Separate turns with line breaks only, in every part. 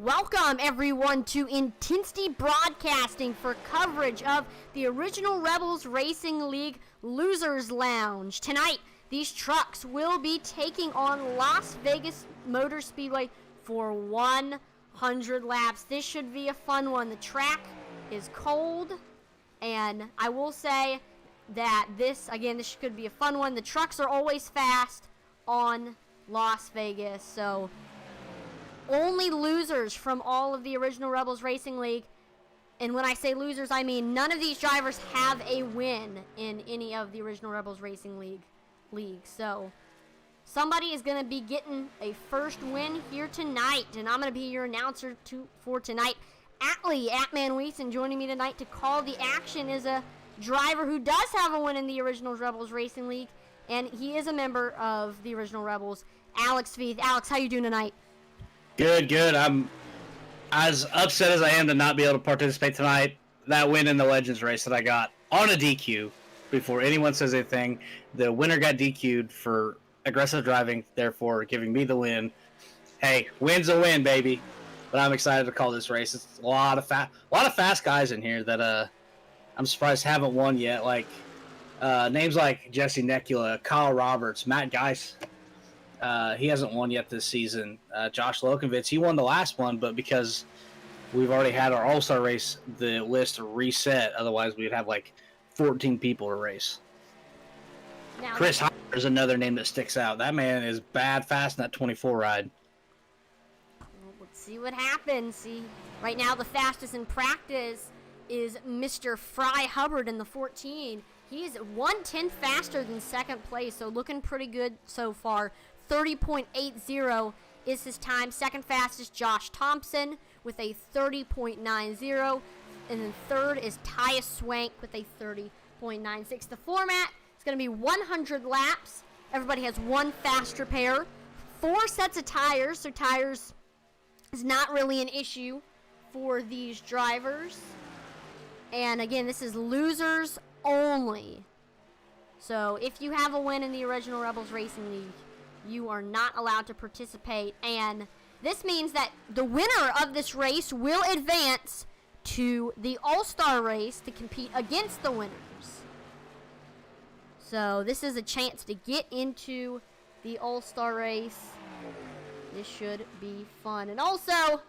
Welcome everyone to Intensity Broadcasting for coverage of the Original Rebels Racing League Losers Lounge. Tonight, these trucks will be taking on Las Vegas Motor Speedway for 100 laps. This should be a fun one. The track is cold, and I will say that this could be a fun one. The trucks are always fast on Las Vegas, so only losers from all of the Original Rebels Racing League. And when I say losers, I mean none of these drivers have a win in any of the Original Rebels Racing League. So somebody is going to be getting a first win here tonight. And I'm going to be your announcer for tonight. Atlee, @ManWeason, joining me tonight to call the action is a driver who does have a win in the Original Rebels Racing League. And he is a member of the Original Rebels, Alex Feith. Alex, how you doing tonight?
Good. I'm as upset as I am to not be able to participate tonight. That win in the Legends race that I got on a DQ, before anyone says anything, the winner got DQ'd for aggressive driving, therefore giving me the win. Hey, win's a win, baby. But I'm excited to call this race. It's a lot of fast guys in here that I'm surprised haven't won yet. Like names like Jesse Nekula, Kyle Roberts, Matt Geis. He hasn't won yet this season. Josh Lokovitz, he won the last one, but because we've already had our All-Star race, the list reset. Otherwise, we'd have like 14 people to race. Now, Chris Hubbard is another name that sticks out. That man is bad fast in that 24 ride.
Well, let's see what happens. See, right now the fastest in practice is Mr. Fry Hubbard in the 14. He's 1/10 faster than second place, so looking pretty good so far. 30.80 is his time. Second fastest, Josh Thompson with a 30.90. And then third is Tyus Swank with a 30.96. The format is going to be 100 laps. Everybody has one faster pair. 4 sets of tires, so tires is not really an issue for these drivers. And again, this is losers only. So if you have a win in the Original Rebels Racing League, you are not allowed to participate, and this means that the winner of this race will advance to the All-Star race to compete against the winners. So this is a chance to get into the All-Star race. This should be fun. And also,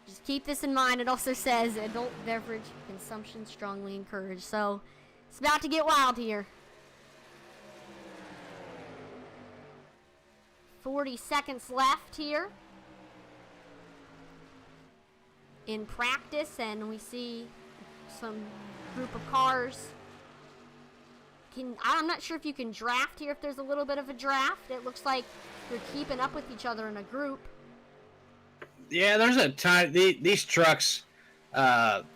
just keep this in mind, it also says adult beverage consumption strongly encouraged. So it's about to get wild here. 40 seconds left here in practice, and we see some group of cars. I'm not sure if you can draft here, if there's a little bit of a draft. It looks like they're keeping up with each other in a group.
Yeah, there's a time. These trucks have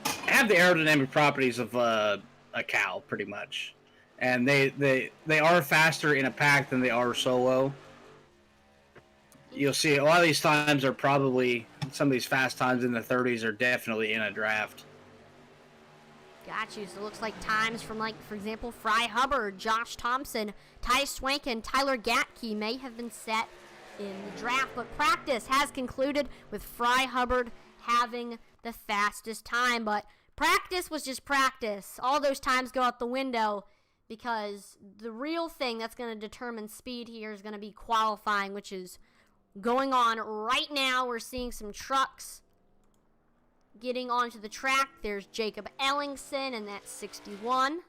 the aerodynamic properties of a cow, pretty much. And they are faster in a pack than they are solo. You'll see a lot of these times are probably, some of these fast times in the 30s are definitely in a draft.
Got you. So it looks like times from, like, for example, Fry Hubbard, Josh Thompson, Ty Swank, and Tyler Gatke may have been set in the draft. But practice has concluded with Fry Hubbard having the fastest time. But practice was just practice. All those times go out the window, because the real thing that's going to determine speed here is going to be qualifying, which is going on right now. We're seeing some trucks getting onto the track. There's Jacob Ellingson, and that's 61.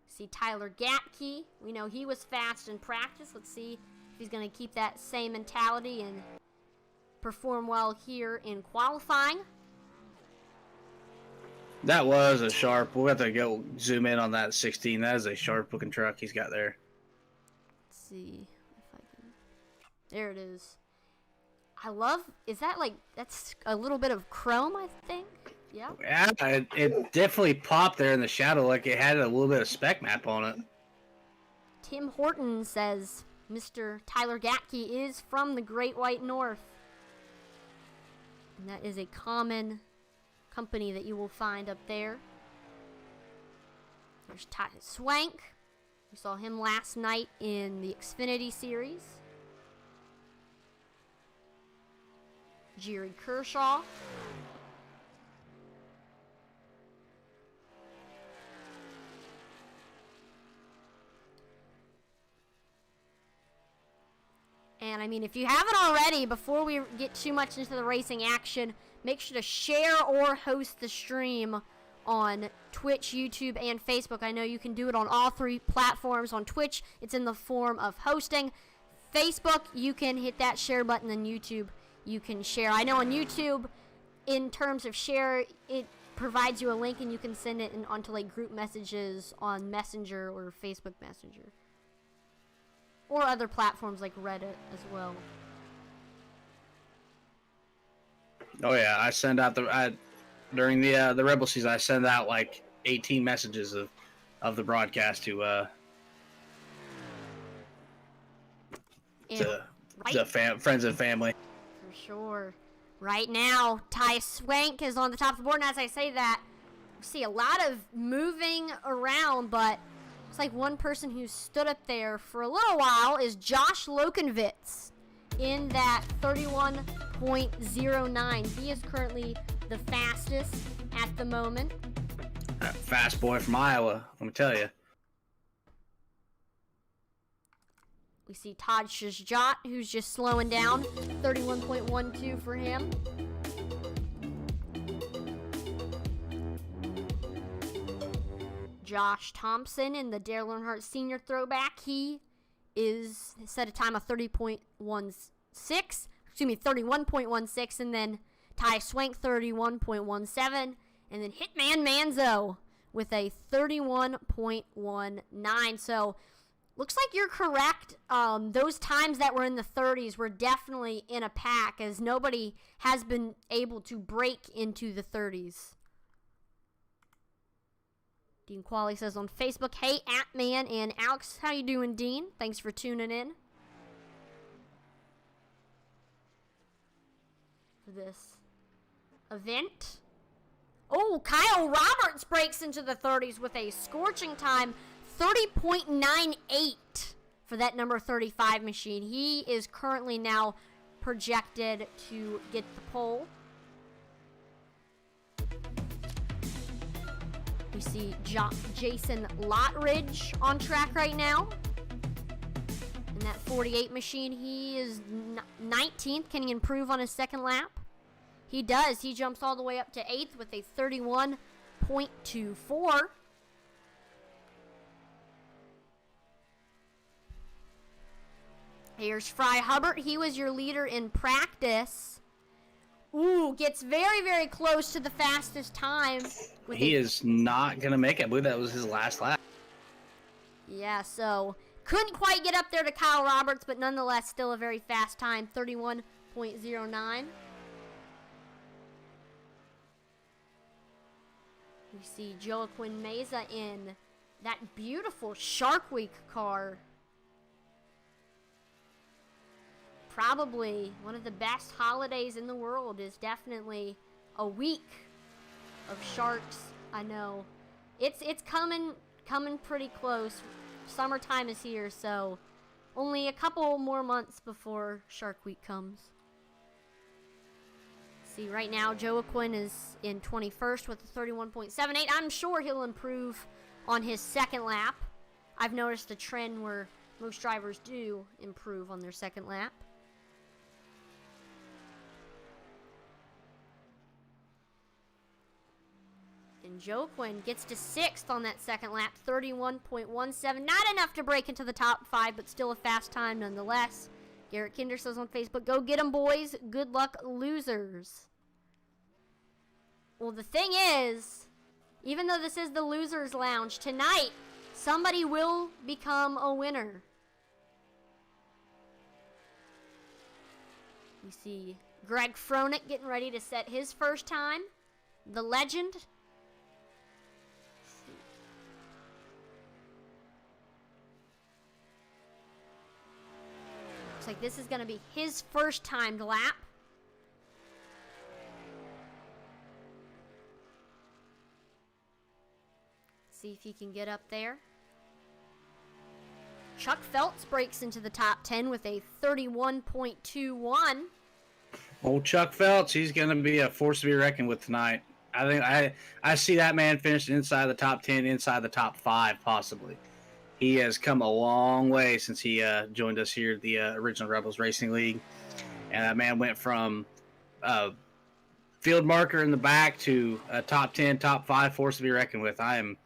See Tyler Gatke. We know he was fast in practice. Let's see if he's going to keep that same mentality and perform well here in qualifying.
That was a sharp. We'll have to go zoom in on that 16. That is a sharp looking truck he's got there.
Let's see if I can. There it is. I love. Is that like, that's a little bit of chrome, I think? Yeah.
Yeah, it definitely popped there in the shadow, like it had a little bit of spec map on it.
Tim Horton says Mr. Tyler Gatke is from the Great White North. And that is a common company that you will find up there. There's Ty Swank. We saw him last night in the Xfinity Series. Jerry Kershaw. And I mean, if you haven't already, before we get too much into the racing action, make sure to share or host the stream on Twitch, YouTube, and Facebook. I know you can do it on all three platforms. On Twitch, it's in the form of hosting. Facebook, you can hit that share button, and YouTube, you can share. I know on YouTube, in terms of share, it provides you a link, and you can send it onto like group messages on Messenger or Facebook Messenger. Or other platforms like Reddit as well.
Oh yeah, I send out during the Rebel season. I send out like 18 messages of the broadcast to friends and family.
For sure. Right now, Ty Swank is on the top of the board, and as I say that, we see a lot of moving around, but it's like one person who stood up there for a little while is Josh Lokenvitz in that 31.09. He is currently the fastest at the moment.
Fast boy from Iowa, let me tell you.
We see Todd Shajat, who's just slowing down. 31.12 for him. Josh Thompson in the Dale Earnhardt Sr. throwback. He set a time of 31.16, and then Ty Swank 31.17, and then Hitman Manzo with a 31.19. So looks like you're correct. Those times that were in the 30s were definitely in a pack, as nobody has been able to break into the 30s. Dean Qualley says on Facebook, hey, Atman and Alex, how you doing, Dean? Thanks for tuning in for this event. Oh, Kyle Roberts breaks into the 30s with a scorching time, 30.98 for that number 35 machine. He is currently now projected to get the pole. We see Jason Lottridge on track right now. In that 48 machine, he is 19th. Can he improve on his second lap? He does. He jumps all the way up to 8th with a 31.24. Here's Fry Hubbard. He was your leader in practice. Ooh, gets very, very close to the fastest time.
He is not going to make it. I believe that was his last lap.
Yeah, so couldn't quite get up there to Kyle Roberts, but nonetheless still a very fast time, 31.09. We see Joaquin Meza in that beautiful Shark Week car. Probably one of the best holidays in the world is definitely a week of sharks. I know it's coming pretty close. Summertime is here, so only a couple more months before Shark Week comes. See, right now Joaquin is in 21st with a 31.78. I'm sure he'll improve on his second lap. I've noticed a trend where most drivers do improve on their second lap. And Joaquin gets to 6th on that second lap, 31.17. Not enough to break into the top 5, but still a fast time nonetheless. Garrett Kinder says on Facebook, go get 'em, boys. Good luck, losers. Well, the thing is, even though this is the Losers Lounge, tonight, somebody will become a winner. We see Greg Froelich getting ready to set his first time. The legend. Looks like this is going to be his first timed lap. See if he can get up there. Chuck Phelps breaks into the top 10 with a 31.21.
Old Chuck Phelps, he's going to be a force to be reckoned with tonight. I think I see that man finishing inside the top 10, inside the top 5 possibly. He has come a long way since he joined us here at the original Rebels Racing League. And that man went from field marker in the back to a top 10, top 5 force to be reckoned with. I am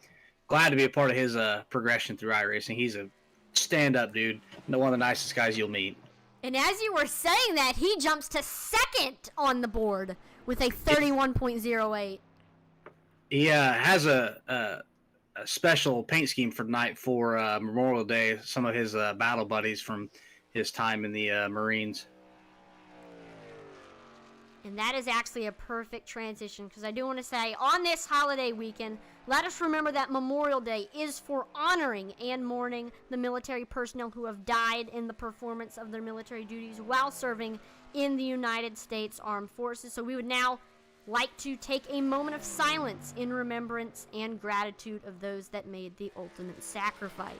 glad to be a part of his progression through iRacing. He's a stand-up dude. One of the nicest guys you'll meet.
And as you were saying that, he jumps to second on the board with a 31.08.
He has a special paint scheme for tonight for Memorial Day. Some of his battle buddies from his time in the Marines.
And that is actually a perfect transition, because I do want to say, on this holiday weekend, let us remember that Memorial Day is for honoring and mourning the military personnel who have died in the performance of their military duties while serving in the United States Armed Forces. So we would now like to take a moment of silence in remembrance and gratitude of those that made the ultimate sacrifice.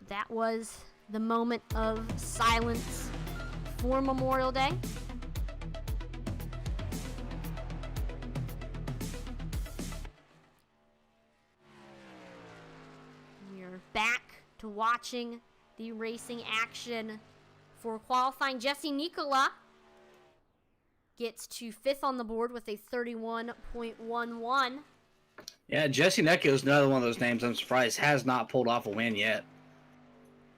That was the moment of silence for Memorial Day. We are back to watching the racing action for qualifying. Jesse Nicola gets to 5th on the board with a 31.11.
Yeah, Jesse Nicola is another one of those names I'm surprised has not pulled off a win yet.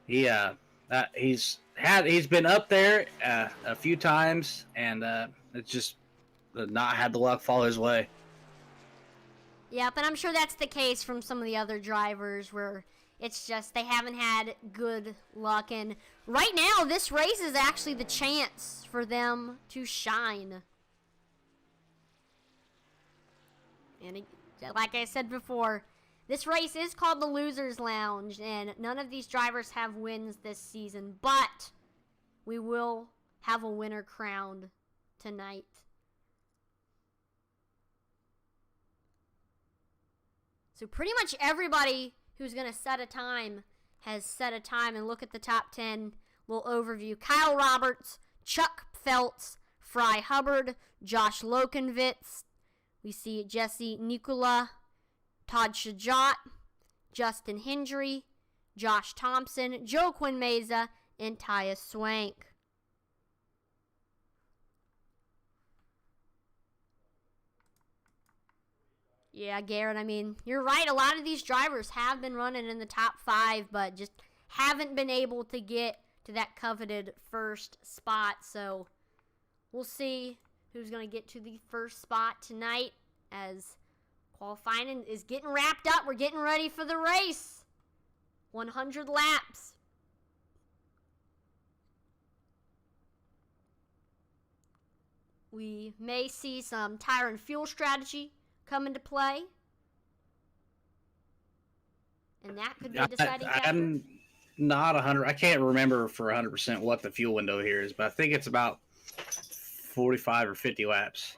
He's been up there a few times, and it's just not had the luck fall his way.
Yeah, but I'm sure that's the case from some of the other drivers where it's just they haven't had good luck. And right now, this race is actually the chance for them to shine. And like I said before, this race is called the Losers Lounge, and none of these drivers have wins this season, but we will have a winner crowned tonight. So pretty much everybody who's going to set a time has set a time, and look at the top 10 little overview. Kyle Roberts, Chuck Phelps, Fry Hubbard, Josh Lokenvitz. We see Jesse Nicola, Todd Shajat, Justin Hendry, Josh Thompson, Joe Quinn Meza, and Tyus Swank. Yeah, Garrett, I mean, you're right. A lot of these drivers have been running in the top 5, but just haven't been able to get to that coveted first spot. So we'll see who's going to get to the first spot tonight as qualifying is getting wrapped up. We're getting ready for the race. 100 laps. We may see some tire and fuel strategy come into play. And that could be a deciding factor.
I'm not 100. I can't remember for 100% what the fuel window here is, but I think it's about 45 or 50 laps.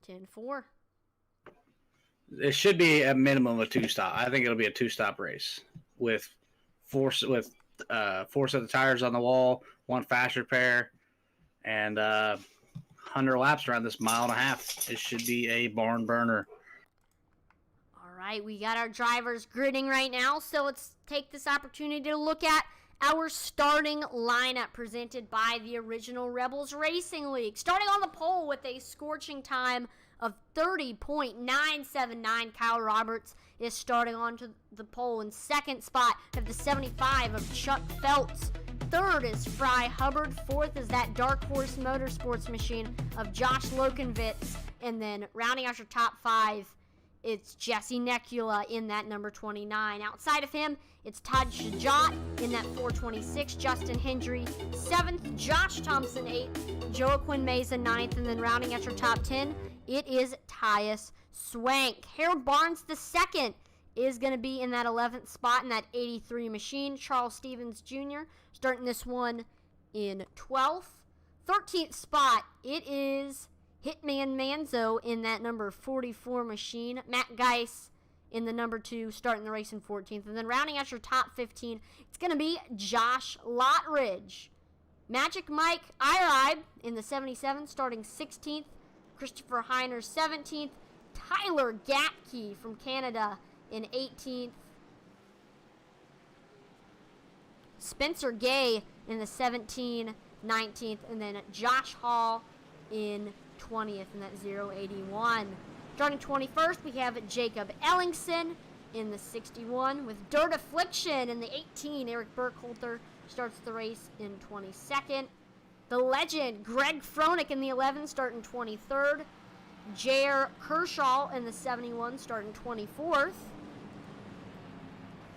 10-4.
It should be a minimum of 2 stop. I think it'll be a 2-stop race with four set of the tires on the wall, 1 fast repair, and 100 laps around this 1.5 miles. It should be a barn burner.
All right, we got our drivers gridding right now, so let's take this opportunity to look at our starting lineup presented by the original Rebels Racing League. Starting on the pole with a scorching time of 30.979, Kyle Roberts is starting onto the pole. In second spot, we have the 75 of Chuck Phelps. Third is Fry Hubbard. Fourth is that Dark Horse Motorsports machine of Josh Lokenvitz. And then rounding out your top 5, it's Jesse Nicola in that number 29. Outside of him, it's Todd Shajat in that 426. Justin Hendry, 7th. Josh Thompson, 8th. Joe Quinn Meza, 9th. And then rounding out your top 10, It is Tyus Swank. Harold Barnes II is going to be in that 11th spot in that 83 machine. Charles Stevens Jr. starting this one in 12th. 13th spot, it is Hitman Manzo in that number 44 machine. Matt Geis in the number 2, starting the race in 14th. And then rounding out your top 15, it's going to be Josh Lottridge. Magic Mike Iribe in the 77, starting 16th. Christopher Heiner 17th. Tyler Gatke from Canada in 18th. Spencer Gay in the 17, 19th. And then Josh Hall in 20th in that 081. Starting 21st, we have Jacob Ellingson in the 61 with Dirt Affliction in the 18. Eric Burkholter starts the race in 22nd. The legend Greg Froelich in the 11 starting 23rd. J.R. Kershaw in the 71 starting 24th.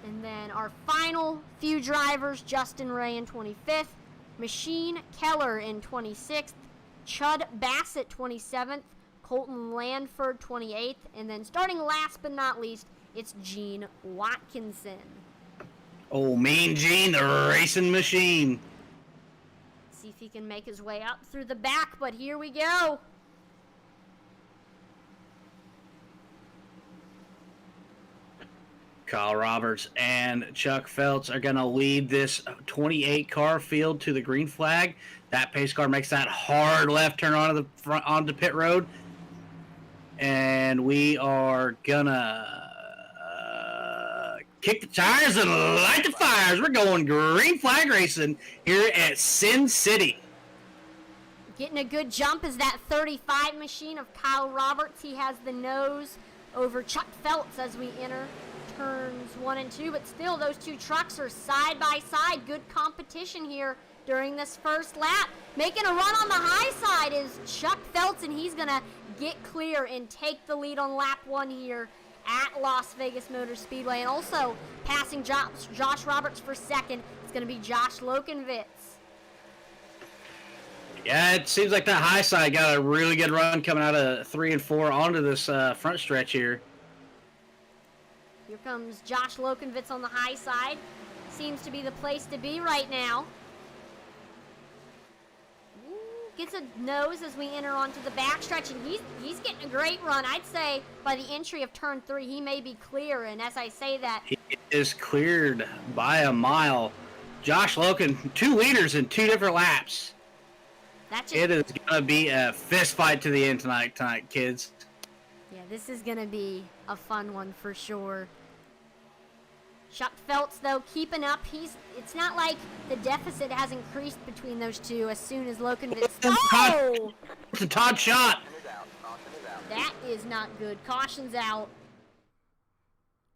And then our final few drivers, Justin Ray in 25th. Machine Keller in 26th. Chud Bassett 27th. Colton Lanford 28th. And then starting last but not least, it's Gene Watkinson.
Oh, Mean Gene, the racing machine.
See if he can make his way up through the back, but here we go.
Kyle Roberts and Chuck Phelps are going to lead this 28-car field to the green flag. That pace car makes that hard left turn onto the front onto pit road, and we are gonna kick the tires and light the fires. We're going green flag racing here at Sin City.
Getting a good jump is that 35 machine of Kyle Roberts. He has the nose over Chuck Phelps as we enter turns 1 and 2, but still those two trucks are side by side. Good competition here during this first lap. Making a run on the high side is Chuck Phelps, and he's gonna get clear and take the lead on lap 1 here at Las Vegas Motor Speedway. And also passing Josh Roberts for second, it's gonna be Josh Lokenvitz.
Yeah, it seems like that high side got a really good run coming out of 3 and 4 onto this front stretch here.
Here comes Josh Lokenvitz on the high side. Seems to be the place to be right now. Ooh, gets a nose as we enter onto the backstretch, and he's getting a great run. I'd say by the entry of turn 3, he may be clear, and as I say that...
He is cleared by a mile. Josh Loken, 2 leaders in 2 different laps. It is going to be a fist fight to the end tonight, kids.
Yeah, this is going to be a fun one for sure. Chuck Phelps, though, keeping up. It's not like the deficit has increased between those two as soon as Lokenvitz... Oh!
It's a Todd shot.
That is not good. Caution's out.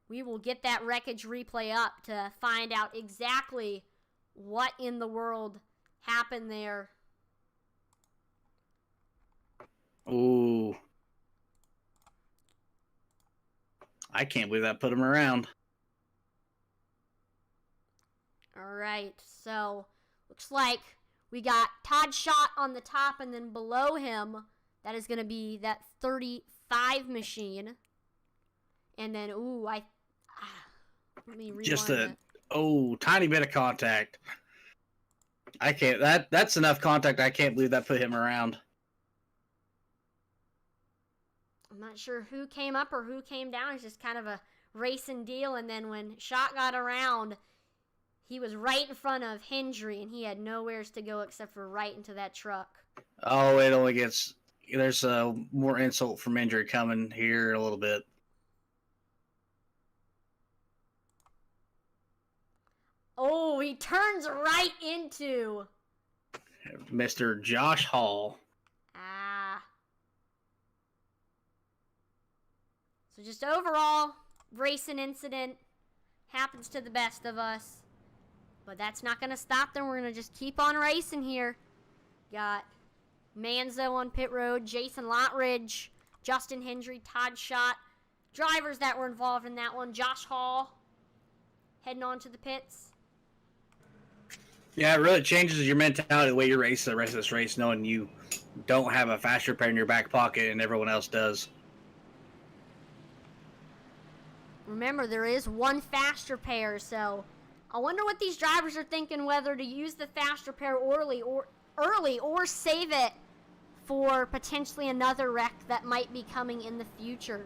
We will get that wreckage replay up to find out exactly what in the world happened there.
Ooh. I can't believe that put him around.
All right, so looks like we got Todd Schott on the top, and then below him, that is going to be that 35 machine. And then, ooh, let me rewind
Just
it.
Tiny bit of contact. I can't, that's enough contact. I can't believe that put him around.
I'm not sure who came up or who came down. It's just kind of a racing deal. And then when Schott got around, he was right in front of Hendry, and he had nowheres to go except for right into that truck.
Oh, it only gets... There's more insult from Hendry coming here in a little bit.
Oh, he turns right into...
Mr. Josh Hall.
So just overall, racing incident happens to the best of us. But that's not going to stop them. We're going to just keep on racing here. Got Manzo on pit road, Jason Lottridge, Justin Hendry, Todd Schott. Drivers that were involved in that one. Josh Hall heading on to the pits.
Yeah, it really changes your mentality, the way you race the rest of this race, knowing you don't have a faster pair in your back pocket and everyone else does.
Remember, there is one faster pair, so I wonder what these drivers are thinking, whether to use the faster pair early or save it for potentially another wreck that might be coming in the future.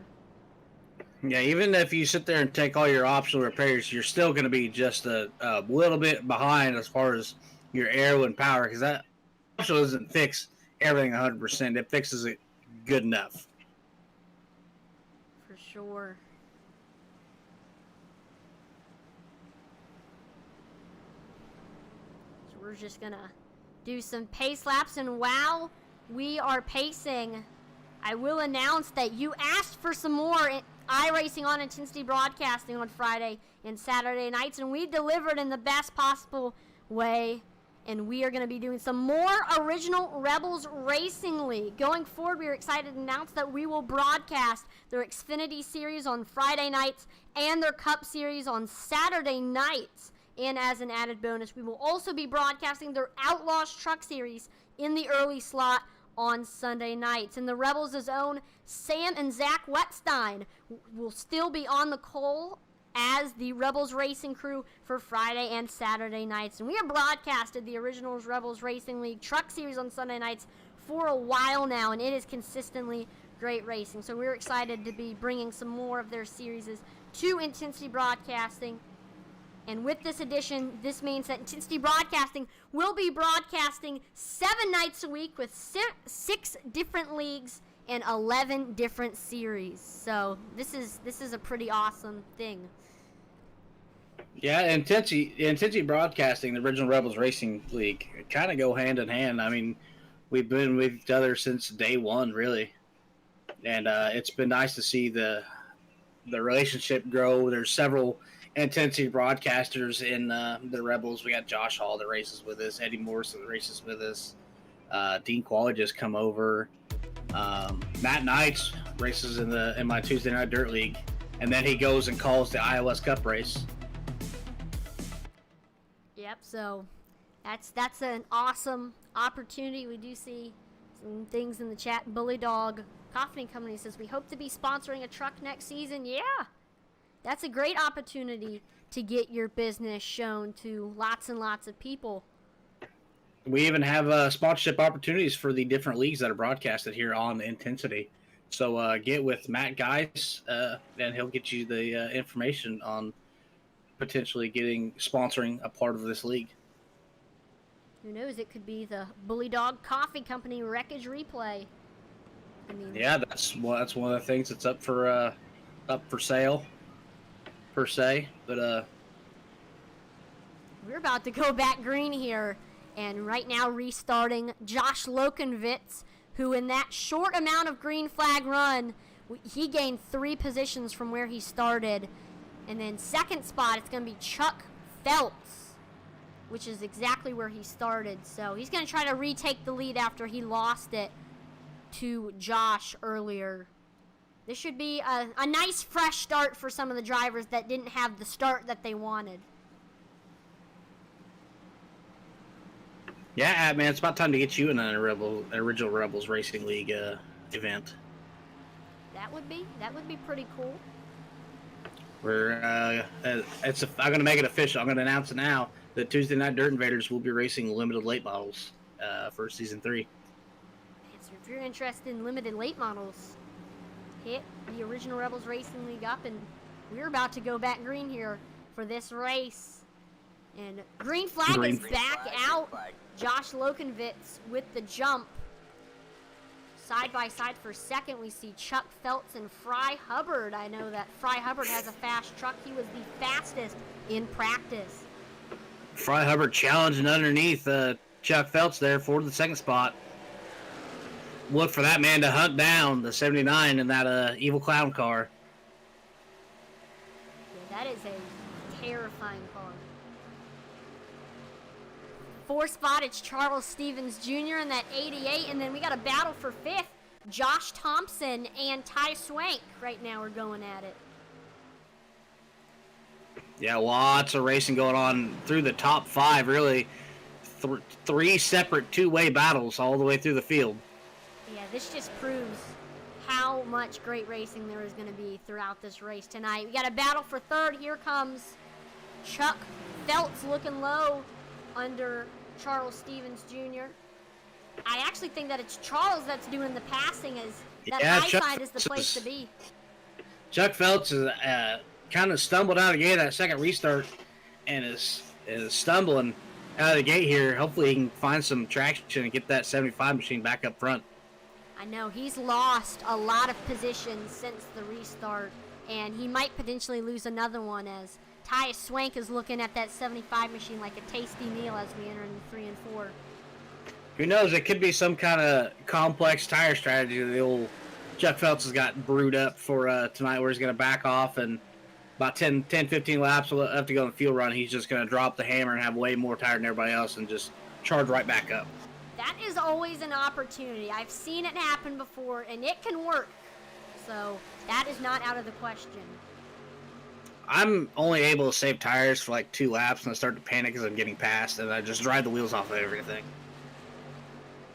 Yeah, even if you sit there and take all your optional repairs, you're still going to be just a little bit behind as far as your aero and power, because that optional doesn't fix everything 100%. It fixes it good enough.
For sure. So we're just going to do some pace laps, and wow, we are pacing. I will announce that you asked for some more iRacing on Intensity Broadcasting on Friday and Saturday nights, and we delivered in the best possible way. And we are going to be doing some more original Rebels Racing League. Going forward, we are excited to announce that we will broadcast their Xfinity Series on Friday nights and their Cup Series on Saturday nights. And as an added bonus, we will also be broadcasting their Outlaws Truck Series in the early slot on Sunday nights. And the Rebels' own Sam and Zach Wetstein will still be on the call as the Rebels Racing crew for Friday and Saturday nights. And we have broadcasted the Originals Rebels Racing League Truck Series on Sunday nights for a while now, and it is consistently great racing. So we're excited to be bringing some more of their series to Intensity Broadcasting. And with this addition, this means that Intensity Broadcasting will be broadcasting 7 nights a week with 6 different leagues and 11 different series. So this is a pretty awesome thing.
Yeah, Intensity Broadcasting, the Original Rebels Racing League, kind of go hand in hand. I mean, we've been with each other since day one, really, and it's been nice to see the relationship grow. There's several Intensity broadcasters in the Rebels. We got Josh Hall that races with us, Eddie Morris that races with us, Dean Qualley just come over, Matt Knights races in my Tuesday Night Dirt League, and then he goes and calls the iOS Cup race.
Yep, so that's an awesome opportunity. We do see some things in the chat. Bully Dog Coffee Company says, we hope to be sponsoring a truck next season. Yeah, that's a great opportunity to get your business shown to lots and lots of people.
We even have sponsorship opportunities for the different leagues that are broadcasted here on Intensity. So get with Matt Geis, and he'll get you the information on potentially sponsoring a part of this league.
Who knows? It could be the Bully Dog Coffee Company Wreckage Replay. I mean,
yeah, that's one of the things that's up for sale, per se. But
we're about to go back green here, and right now restarting Josh Lokenvitz, who in that short amount of green flag run, he gained 3 positions from where he started. And then second spot, it's going to be Chuck Phelps, which is exactly where he started. So he's going to try to retake the lead after he lost it to Josh earlier. This should be a nice fresh start for some of the drivers that didn't have the start that they wanted.
yeah, man, it's about time to get you in an Original Rebels Racing League event.
That would be pretty cool.
I'm going to make it official. I'm going to announce it now. The Tuesday Night Dirt Invaders will be racing limited late models for season 3.
So if you're interested in limited late models, hit the Original Rebels Racing League up, and we're about to go back green here for this race. And green flag is back out. Josh Lokenvitz with the jump. Side by side for second, we see Chuck Phelps and Fry Hubbard. I know that Fry Hubbard has a fast truck. He was the fastest in practice.
Fry Hubbard challenging underneath Chuck Phelps there for the second spot. Look for that man to hunt down the 79 in that evil clown car.
Yeah, that is a terrifying car. 4th spot, it's Charles Stevens Jr. in that 88, and then we got a battle for 5th. Josh Thompson and Ty Swank right now are going at it.
Yeah, lots of racing going on through the top 5, really. three separate two-way battles all the way through the field.
Yeah, this just proves how much great racing there is going to be throughout this race tonight. We got a battle for third. Here comes Chuck Phelps looking low under Charles Stevens Jr. I actually think that it's Charles that's doing the passing, as that high side is the place to be.
Chuck Phelps is kind of stumbled out of the gate that second restart and is stumbling out of the gate here. Hopefully he can find some traction and get that 75 machine back up front.
I know he's lost a lot of positions since the restart, and he might potentially lose another one, as Ty Swank is looking at that 75 machine like a tasty meal as we enter into 3 and 4.
Who knows? It could be some kind of complex tire strategy that the old Chuck Phelps has got brewed up for tonight, where he's going to back off, and about 10, 15 laps left to go in the field run, he's just going to drop the hammer and have way more tire than everybody else and just charge right back up.
That is always an opportunity. I've seen it happen before, and it can work. So that is not out of the question.
I'm only able to save tires for like 2 laps, and I start to panic as I'm getting past, and I just drive the wheels off of everything.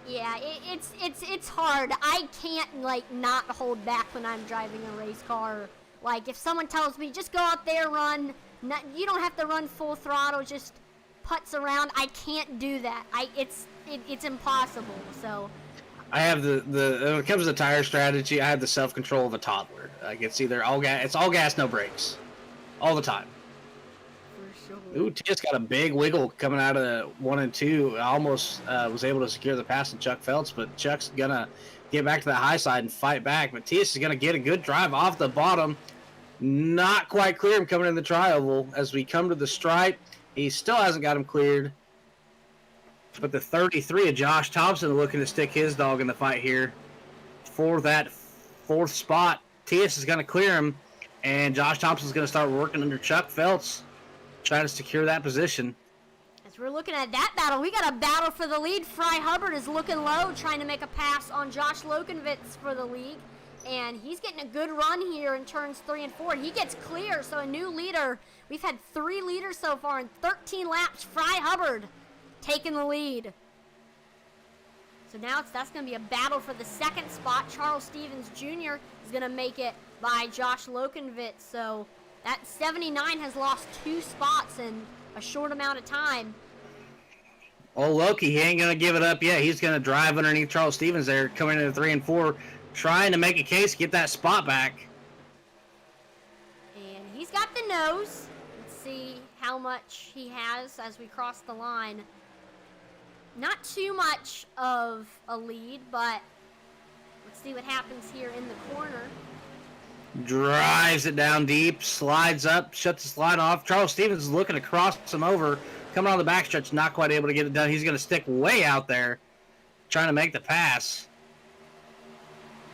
Yeah, it's hard. I can't like not hold back when I'm driving a race car. Like if someone tells me just go out there, run, you don't have to run full throttle, just putts around. I can't do that. It's impossible. So
I have the when it comes to the tire strategy, I have the self-control of a toddler. Like it's either all gas, no brakes, all the time. Ooh, TS got a big wiggle coming out of 1 and 2. I almost was able to secure the pass to Chuck Phelps, but Chuck's gonna get back to the high side and fight back. But TS is gonna get a good drive off the bottom. Not quite clear him coming in the tri-oval. As we come to the stripe, he still hasn't got him cleared. But the 33 of Josh Thompson looking to stick his dog in the fight here for that 4th spot. TS is gonna clear him, and Josh Thompson's gonna start working under Chuck Phelps, trying to secure that position.
As we're looking at that battle, we got a battle for the lead. Fry Hubbard is looking low, trying to make a pass on Josh Lokenvitz for the lead. And he's getting a good run here in turns 3 and 4. And he gets clear, so a new leader. We've had 3 leaders so far in 13 laps. Fry Hubbard taking the lead. So now that's going to be a battle for the 2nd spot. Charles Stevens Jr. is going to make it by Josh Lokenvitz. So that 79 has lost 2 spots in a short amount of time.
Oh, Loki, he ain't going to give it up yet. He's going to drive underneath Charles Stevens there, coming into 3 and 4, trying to make a case, get that spot back.
And he's got the nose. Let's see how much he has as we cross the line. Not too much of a lead, but let's see what happens here in the corner.
Drives it down deep, slides up, shuts the slide off. Charles Stevens is looking to cross him over. Coming on the backstretch, not quite able to get it done. He's going to stick way out there, trying to make the pass.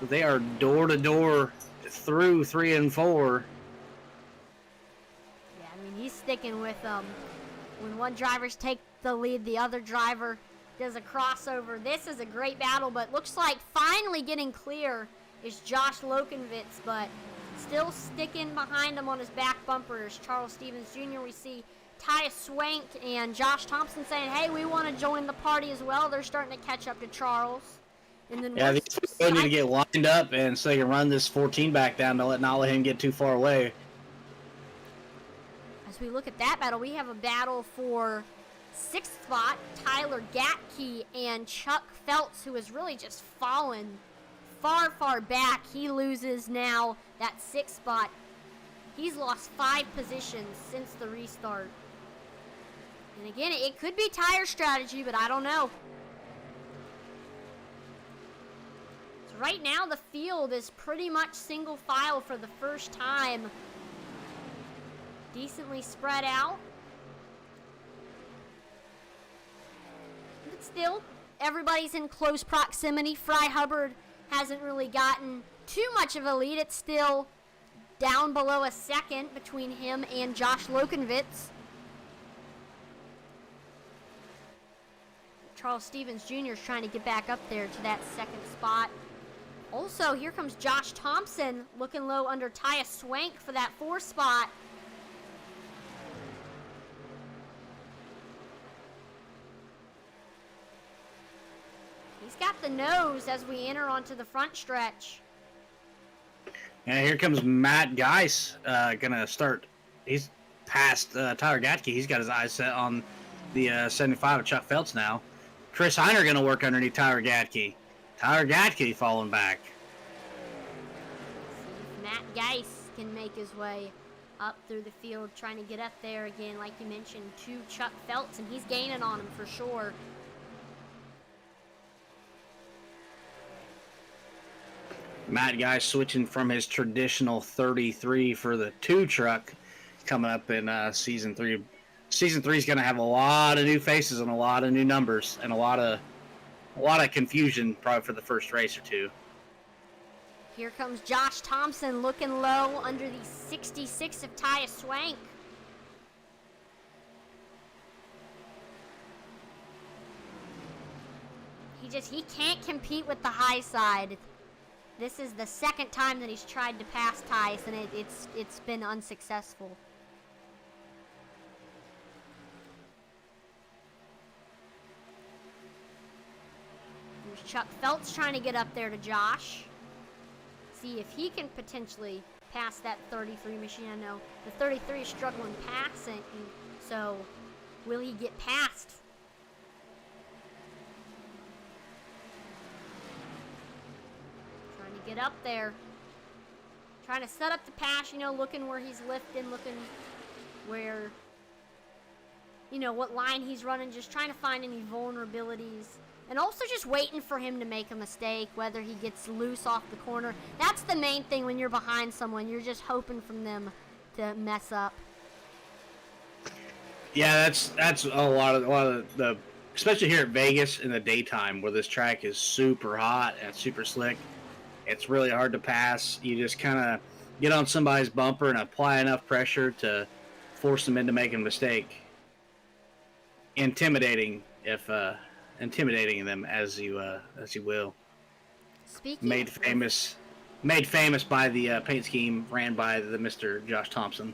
But they are door-to-door through 3 and 4.
Yeah, I mean, he's sticking with them. When one driver's take the lead, the other driver does a crossover. This is a great battle, but looks like finally getting clear is Josh Lokenvitz, but still sticking behind him on his back bumper is Charles Stevens Jr. We see Ty Swank and Josh Thompson saying, hey, we want to join the party as well. They're starting to catch up to Charles. And then
yeah, these people need to get lined up and so they can run this 14 back down to not let him get too far away.
As we look at that battle, we have a battle for 6th spot, Tyler Gatke and Chuck Phelps, who has really just fallen far, far back. He loses now that 6th spot. He's lost 5 positions since the restart. And again, it could be tire strategy, but I don't know. So right now, the field is pretty much single file for the first time. Decently spread out. But still, everybody's in close proximity. Fry Hubbard hasn't really gotten too much of a lead. It's still down below a second between him and Josh Lokenvitz. Charles Stevens Jr. is trying to get back up there to that 2nd spot. Also, here comes Josh Thompson looking low under Ty Swank for that 4th spot. He's got the nose as we enter onto the front stretch.
And here comes Matt Geis, gonna start. He's past Tyler Gatke. He's got his eyes set on the 75 of Chuck Phelps now. Chris Heiner gonna work underneath Tyler Gatke. Tyler Gatke falling back.
See if Matt Geis can make his way up through the field, trying to get up there again, like you mentioned, to Chuck Phelps, and he's gaining on him for sure.
Matt Geis switching from his traditional 33 for the 2 truck coming up in season 3. Season 3 is going to have a lot of new faces and a lot of new numbers and a lot of confusion probably for the first race or two.
Here comes Josh Thompson looking low under the 66 of Ty Swank. He can't compete with the high side. This is the second time that he's tried to pass Tice, and it's been unsuccessful. There's Chuck Phelps trying to get up there to Josh. See if he can potentially pass that 33 machine. I know the 33 is struggling passing, so will he get past? Trying to get up there. Trying to set up the pass, looking where he's lifting, looking where, what line he's running, just trying to find any vulnerabilities. And also just waiting for him to make a mistake, whether he gets loose off the corner. That's the main thing when you're behind someone. You're just hoping from them to mess up.
Yeah, that's a lot of the, especially here at Vegas in the daytime where this track is super hot and super slick. It's really hard to pass. You just kind of get on somebody's bumper and apply enough pressure to force them into making a mistake. Intimidating them as you will. Made famous by the paint scheme ran by the Mr. Josh Thompson.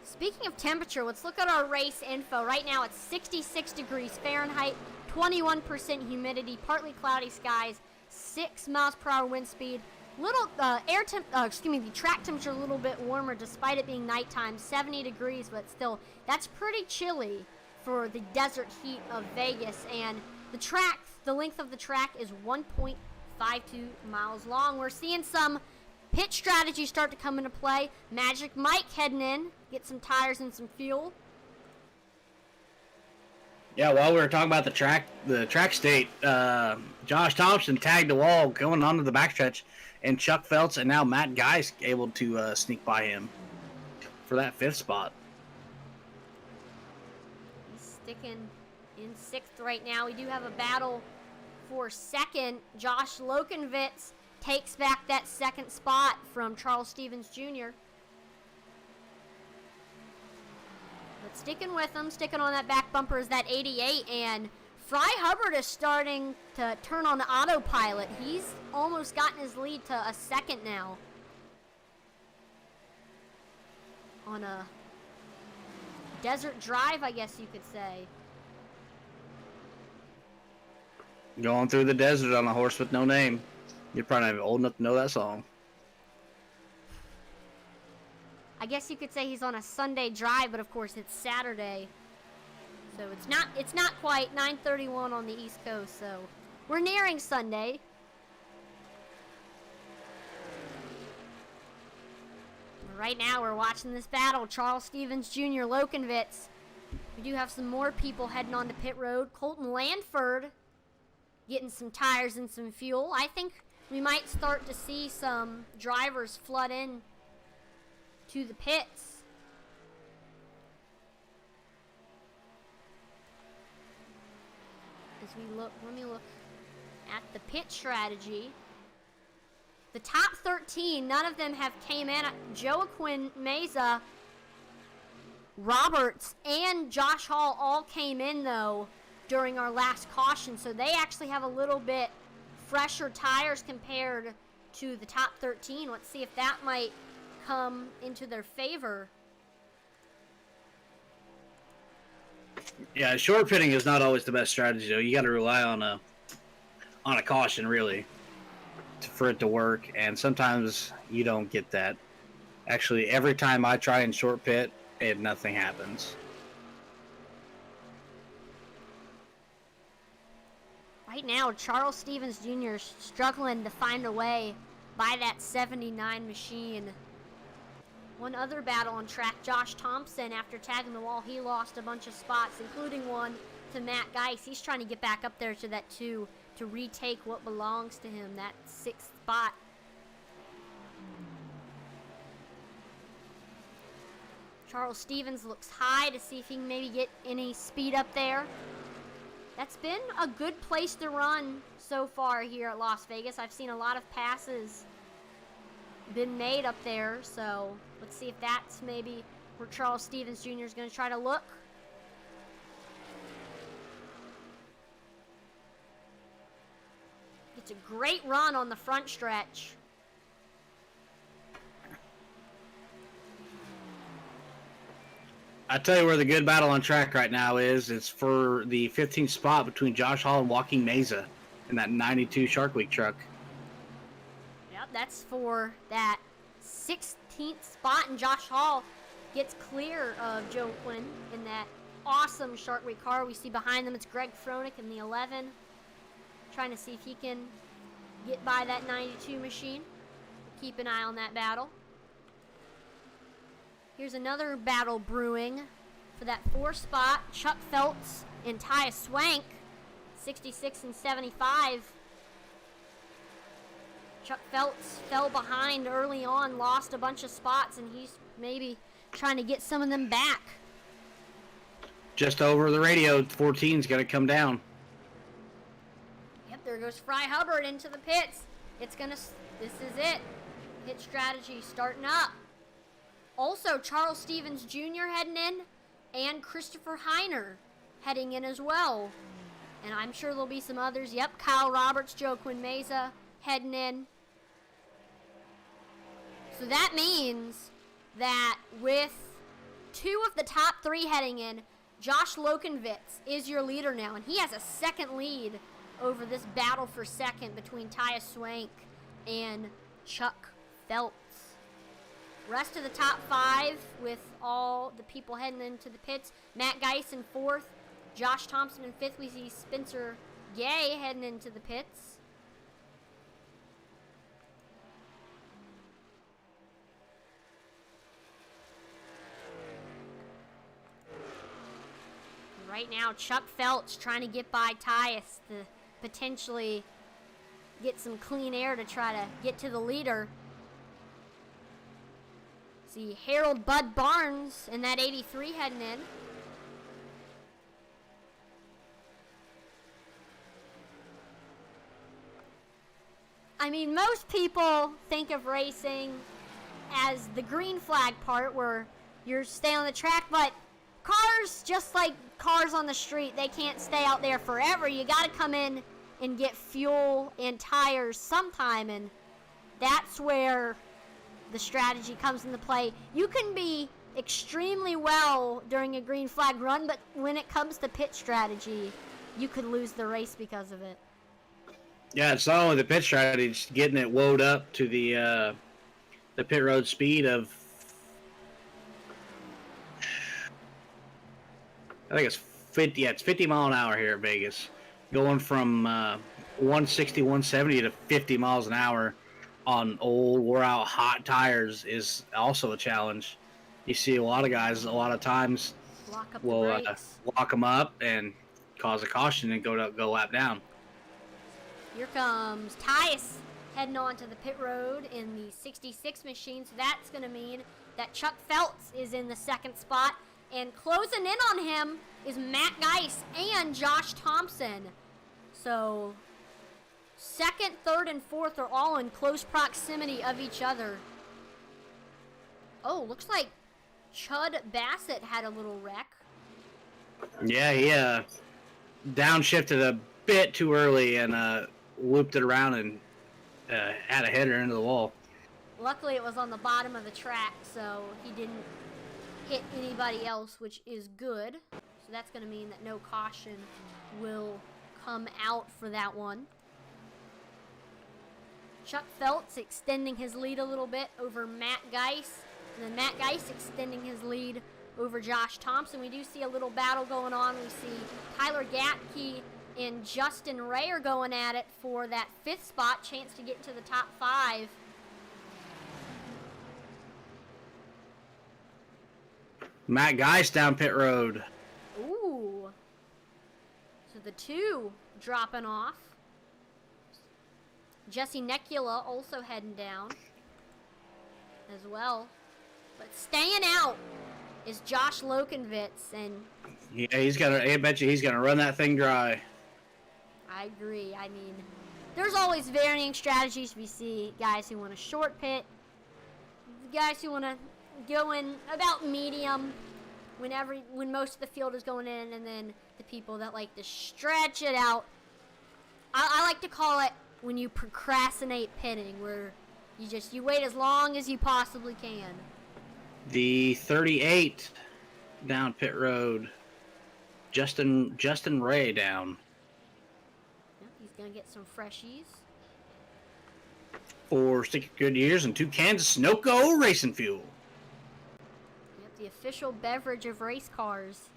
Speaking of temperature, let's look at our race info. Right now it's 66 degrees Fahrenheit, 21% humidity, partly cloudy skies, 6 miles per hour wind speed. The track temperature a little bit warmer despite it being nighttime, 70 degrees, but still that's pretty chilly for the desert heat of Vegas. And the length of the track is 1.52 miles long. We're seeing some pit strategy start to come into play. Magic Mike heading in, get some tires and some fuel.
Yeah, while we were talking about the track state, Josh Thompson tagged the wall going onto the backstretch, and Chuck Phelps and now Matt Geis able to sneak by him for that 5th spot.
Sticking in 6th right now. We do have a battle for 2nd. Josh Lokenvitz takes back that 2nd spot from Charles Stevens Jr. But sticking with him, sticking on that back bumper is that 88, and Fry Hubbard is starting to turn on the autopilot. He's almost gotten his lead to a 2nd now. On a desert drive, I guess you could say.
Going through the desert on a horse with no name. You're probably not even old enough to know that song.
I guess you could say he's on a Sunday drive, but of course it's Saturday. So it's not quite 9:31 on the East Coast, so we're nearing Sunday. Right now we're watching this battle. Charles Stevens Jr., Lokenvitz. We do have some more people heading on to pit road. Colton Lanford getting some tires and some fuel. I think we might start to see some drivers flood in to the pits. As we look, let me look at the pit strategy. The top 13, none of them have came in. Joaquin Meza, Roberts, and Josh Hall all came in, though, during our last caution. So they actually have a little bit fresher tires compared to the top 13. Let's see if that might come into their favor.
Yeah, short pitting is not always the best strategy, though. You got to rely on on a caution, really, for it to work. And sometimes you don't get that. Actually, every time I try and short pit, nothing happens.
Right now, Charles Stevens Jr. is struggling to find a way by that 79 machine. One other battle on track, Josh Thompson, after tagging the wall, he lost a bunch of spots, including one to Matt Geis. He's trying to get back up there to that 2 to retake what belongs to him, that 6th spot. Charles Stevens looks high to see if he can maybe get any speed up there. That's been a good place to run so far here at Las Vegas. I've seen a lot of passes been made up there, so let's see if that's maybe where Charles Stevens Jr. is going to try to look. It's a great run on the front stretch.
I tell you where the good battle on track right now is. It's for the 15th spot between Josh Hall and Joaquin Meza in that 92 Shark Week truck.
Yep, that's for that 16th spot, and Josh Hall gets clear of Joe Quinn in that awesome Shark Week car. We see behind them it's Greg Froelich in the 11, trying to see if he can get by that 92 machine. Keep an eye on that battle. Here's another battle brewing for that 4th spot. Chuck Phelps and Ty Swank, 66 and 75. Chuck Phelps fell behind early on, lost a bunch of spots, and he's maybe trying to get some of them back.
Just over the radio, 14's got to come down.
Yep, there goes Fry Hubbard into the pits. This is it. Pit strategy starting up. Also, Charles Stevens Jr. heading in, and Christopher Heiner heading in as well. And I'm sure there'll be some others. Yep, Kyle Roberts, Joe Quinn Meza heading in. So that means that with 2 of the top 3 heading in, Josh Lokenvitz is your leader now, and he has a second lead over this battle for second between Ty Swank and Chuck Phelps. Rest of the top 5 with all the people heading into the pits. Matt Geis in 4th, Josh Thompson in 5th. We see Spencer Gay heading into the pits. Right now, Chuck Phelps trying to get by Tyus to potentially get some clean air to try to get to the leader. See Harold Bud Barnes in that 83 heading in. I mean, most people think of racing as the green flag part where you're staying on the track, but cars, just like cars on the street, they can't stay out there forever. You got to come in and get fuel and tires sometime, and that's where the strategy comes into play. You can be extremely well during a green flag run, but when it comes to pit strategy, you could lose the race because of it.
Yeah, it's not only the pit strategy, it's getting it woed up to the pit road speed of, I think it's 50. Yeah, it's 50 mile an hour here at Vegas, going from 160, 170 to 50 miles an hour on old, wore-out, hot tires is also a challenge. You see a lot of guys, a lot of times, will lock them up and cause a caution and go lap down.
Here comes Tyus heading on to the pit road in the 66 machine. So that's going to mean that Chuck Phelps is in the 2nd spot. And closing in on him is Matt Geis and Josh Thompson. So 2nd, 3rd, and 4th are all in close proximity of each other. Oh, looks like Chud Bassett had a little wreck.
Yeah, he downshifted a bit too early and looped it around and had a header into the wall.
Luckily, it was on the bottom of the track, so he didn't hit anybody else, which is good. So that's going to mean that no caution will come out for that one. Chuck Phelps extending his lead a little bit over Matt Geis. And then Matt Geis extending his lead over Josh Thompson. We do see a little battle going on. We see Tyler Gatke and Justin Ray are going at it for that 5th spot, chance to get into the top 5.
Matt Geis down pit road.
Ooh. So the 2 dropping off. Jesse Necula also heading down as well. But staying out is Josh Lokenvitz, and
yeah, I bet you he's gonna run that thing dry.
I agree. I mean, there's always varying strategies. We see guys who want to short pit, guys who want to go in about medium when most of the field is going in, and then the people that like to stretch it out. I like to call it when you procrastinate pitting, where you wait as long as you possibly can.
The 38 down pit road. Justin Ray down.
Yep, he's gonna get some freshies.
4 stick good years and 2 cans of Sunoco racing fuel.
Yep, the official beverage of race cars,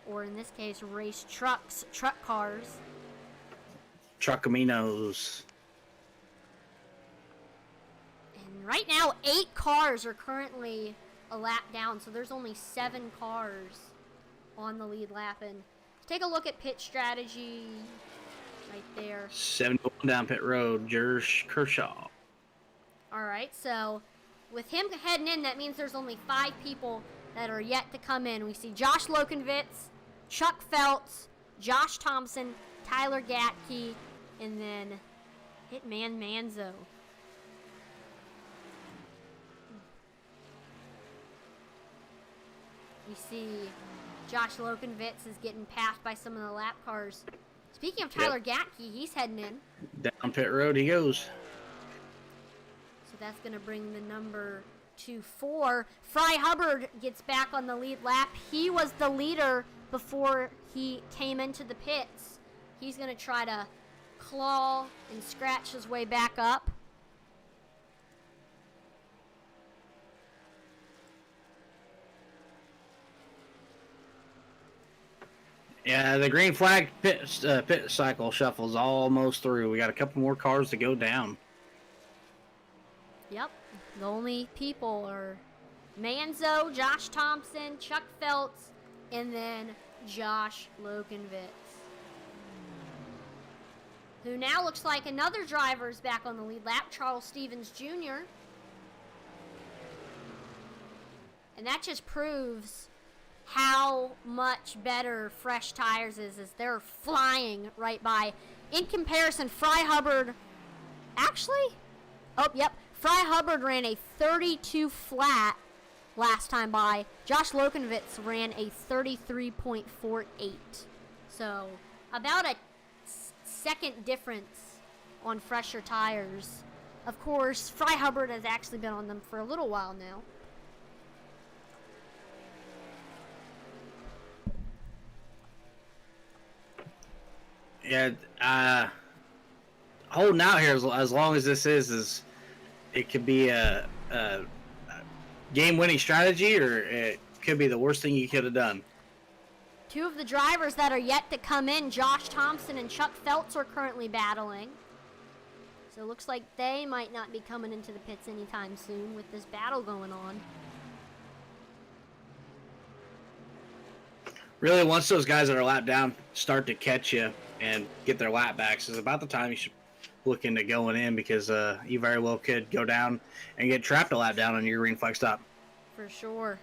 or in this case, race truck cars.
Truckaminos.
And right now, 8 cars are currently a lap down, so there's only 7 cars on the lead lap. And take a look at pit strategy right there.
71 down pit road, Jersh Kershaw.
All right, so with him heading in, that means there's only 5 people that are yet to come in. We see Josh Lokenvitz, Chuck Phelps, Josh Thompson, Tyler Gatke, and then Hitman Manzo. We see Josh Lokenvitz is getting passed by some of the lap cars. Speaking of Tyler Gatke, he's heading in.
Down pit road he goes.
So that's going to bring the number to 4. Fry Hubbard gets back on the lead lap. He was the leader before he came into the pits. He's going to try to claw and scratch his way back up.
Yeah, the green flag pit cycle shuffle's almost through. We got a couple more cars to go down.
Yep. The only people are Manzo, Josh Thompson, Chuck Phelps, and then Josh Lokenvitz, who now looks like another driver is back on the lead lap, Charles Stevens Jr. And that just proves how much better Fresh Tires is, as they're flying right by. In comparison, Fry Hubbard, Fry Hubbard ran a 32 flat last time by. Josh Lokenvitz ran a 33.48. So about a second difference on fresher tires. Of course, Fry Hubbard has actually been on them for a little while now.
Yeah, holding out here as long as this is it could be a game-winning strategy, or it could be the worst thing you could have done.
2 of the drivers that are yet to come in, Josh Thompson and Chuck Phelps, are currently battling. So it looks like they might not be coming into the pits anytime soon with this battle going on.
Really, once those guys that are lap down start to catch you and get their lap backs, is about the time you should look into going in, because you very well could go down and get trapped a lap down on your green flag stop.
For sure.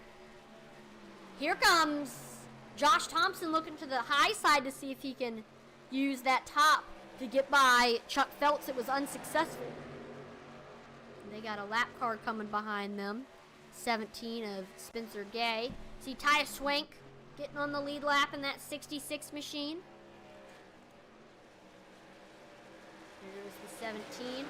Here comes Josh Thompson, looking to the high side to see if he can use that top to get by Chuck Phelps. It was unsuccessful. And they got a lap car coming behind them. 17 of Spencer Gay. See Ty Swank getting on the lead lap in that 66 machine. There's the 17.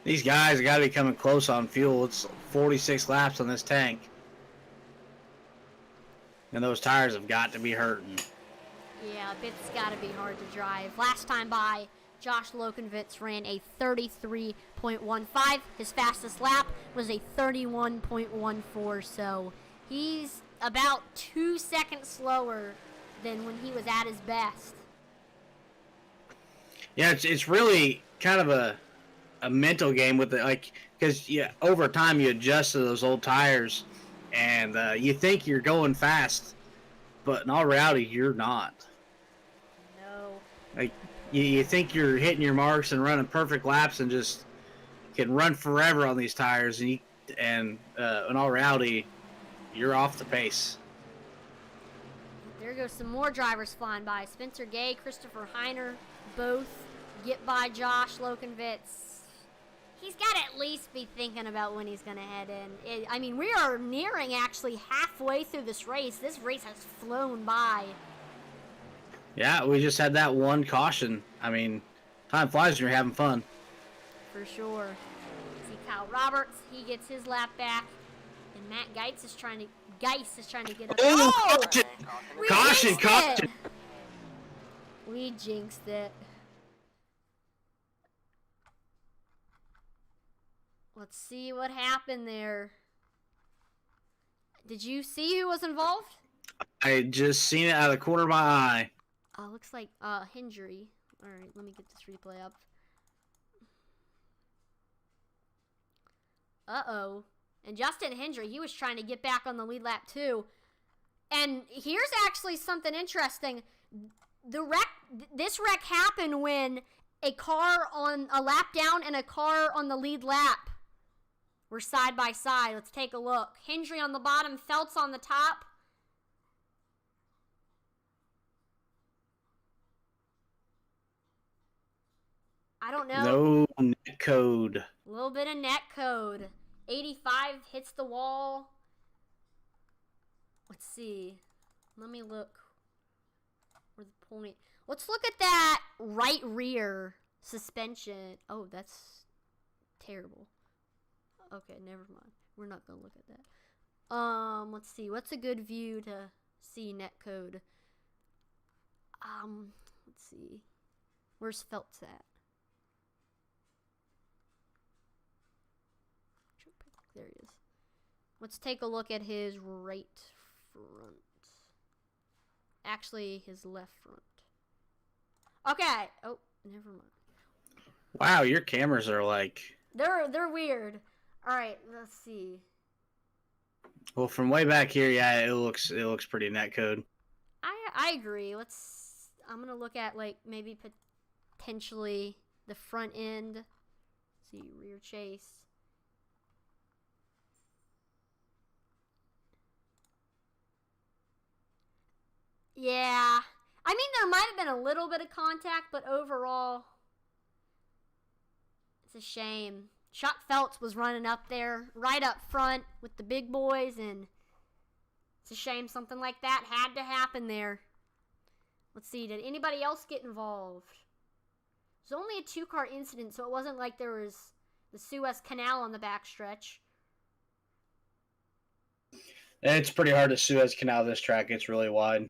These guys got to be coming close on fuel. It's 46 laps on this tank. And those tires have got to be hurting.
Yeah, it's got to be hard to drive. Last time by, Josh Lokenvitz ran a 33.15. His fastest lap was a 31.14, so he's about 2 seconds slower than when he was at his best.
Yeah, it's really kind of a mental game with it, like, because over time you adjust to those old tires, and you think you're going fast, but in all reality you're not.
No.
Like you think you're hitting your marks and running perfect laps and just can run forever on these tires, and in all reality you're off the pace.
There goes some more drivers flying by. Spencer Gay, Christopher Heiner, both get by Josh Lokenvitz. He's got to at least be thinking about when he's going to head in. I mean, we are nearing actually halfway through this race. This race has flown by.
Yeah, we just had that one caution. I mean, time flies when you're having fun.
For sure. See Kyle Roberts, he gets his lap back. And Matt Geitz is trying to get up.
Oh! Caution!
We jinxed it. Let's see what happened there. Did you see who was involved?
I just seen it out of the corner of my eye.
Looks like Hendry. All right, let me get this replay up. Uh-oh. And Justin Hendry, he was trying to get back on the lead lap too. And here's actually something interesting. This wreck happened when a car on a lap down and a car on the lead lap were side by side. Let's take a look. Hendry on the bottom, Phelps on the top. I don't know.
No net code.
A little bit of net code. 85 hits the wall. Let's see. Let me look. Where's the point? Let's look at that right rear suspension. Oh, that's terrible. Okay, never mind. We're not going to look at that. Let's see. What's a good view to see net code? Let's see. Where's Phelps at? There he is. Let's take a look at his right front. Actually, his left front. Okay. Oh, never mind.
Wow, your cameras are like...
They're weird. All right, let's see.
Well, from way back here, yeah, it looks pretty net code.
I agree. I'm gonna look at like maybe potentially the front end. Let's see, rear chase. Yeah. I mean, there might have been a little bit of contact, but overall, it's a shame. Chuck Phelps was running up there, right up front with the big boys, and it's a shame something like that had to happen there. Let's see, did anybody else get involved? It was only a 2-car incident, so it wasn't like there was the Suez Canal on the backstretch.
It's pretty hard to Suez Canal this track. It's really wide.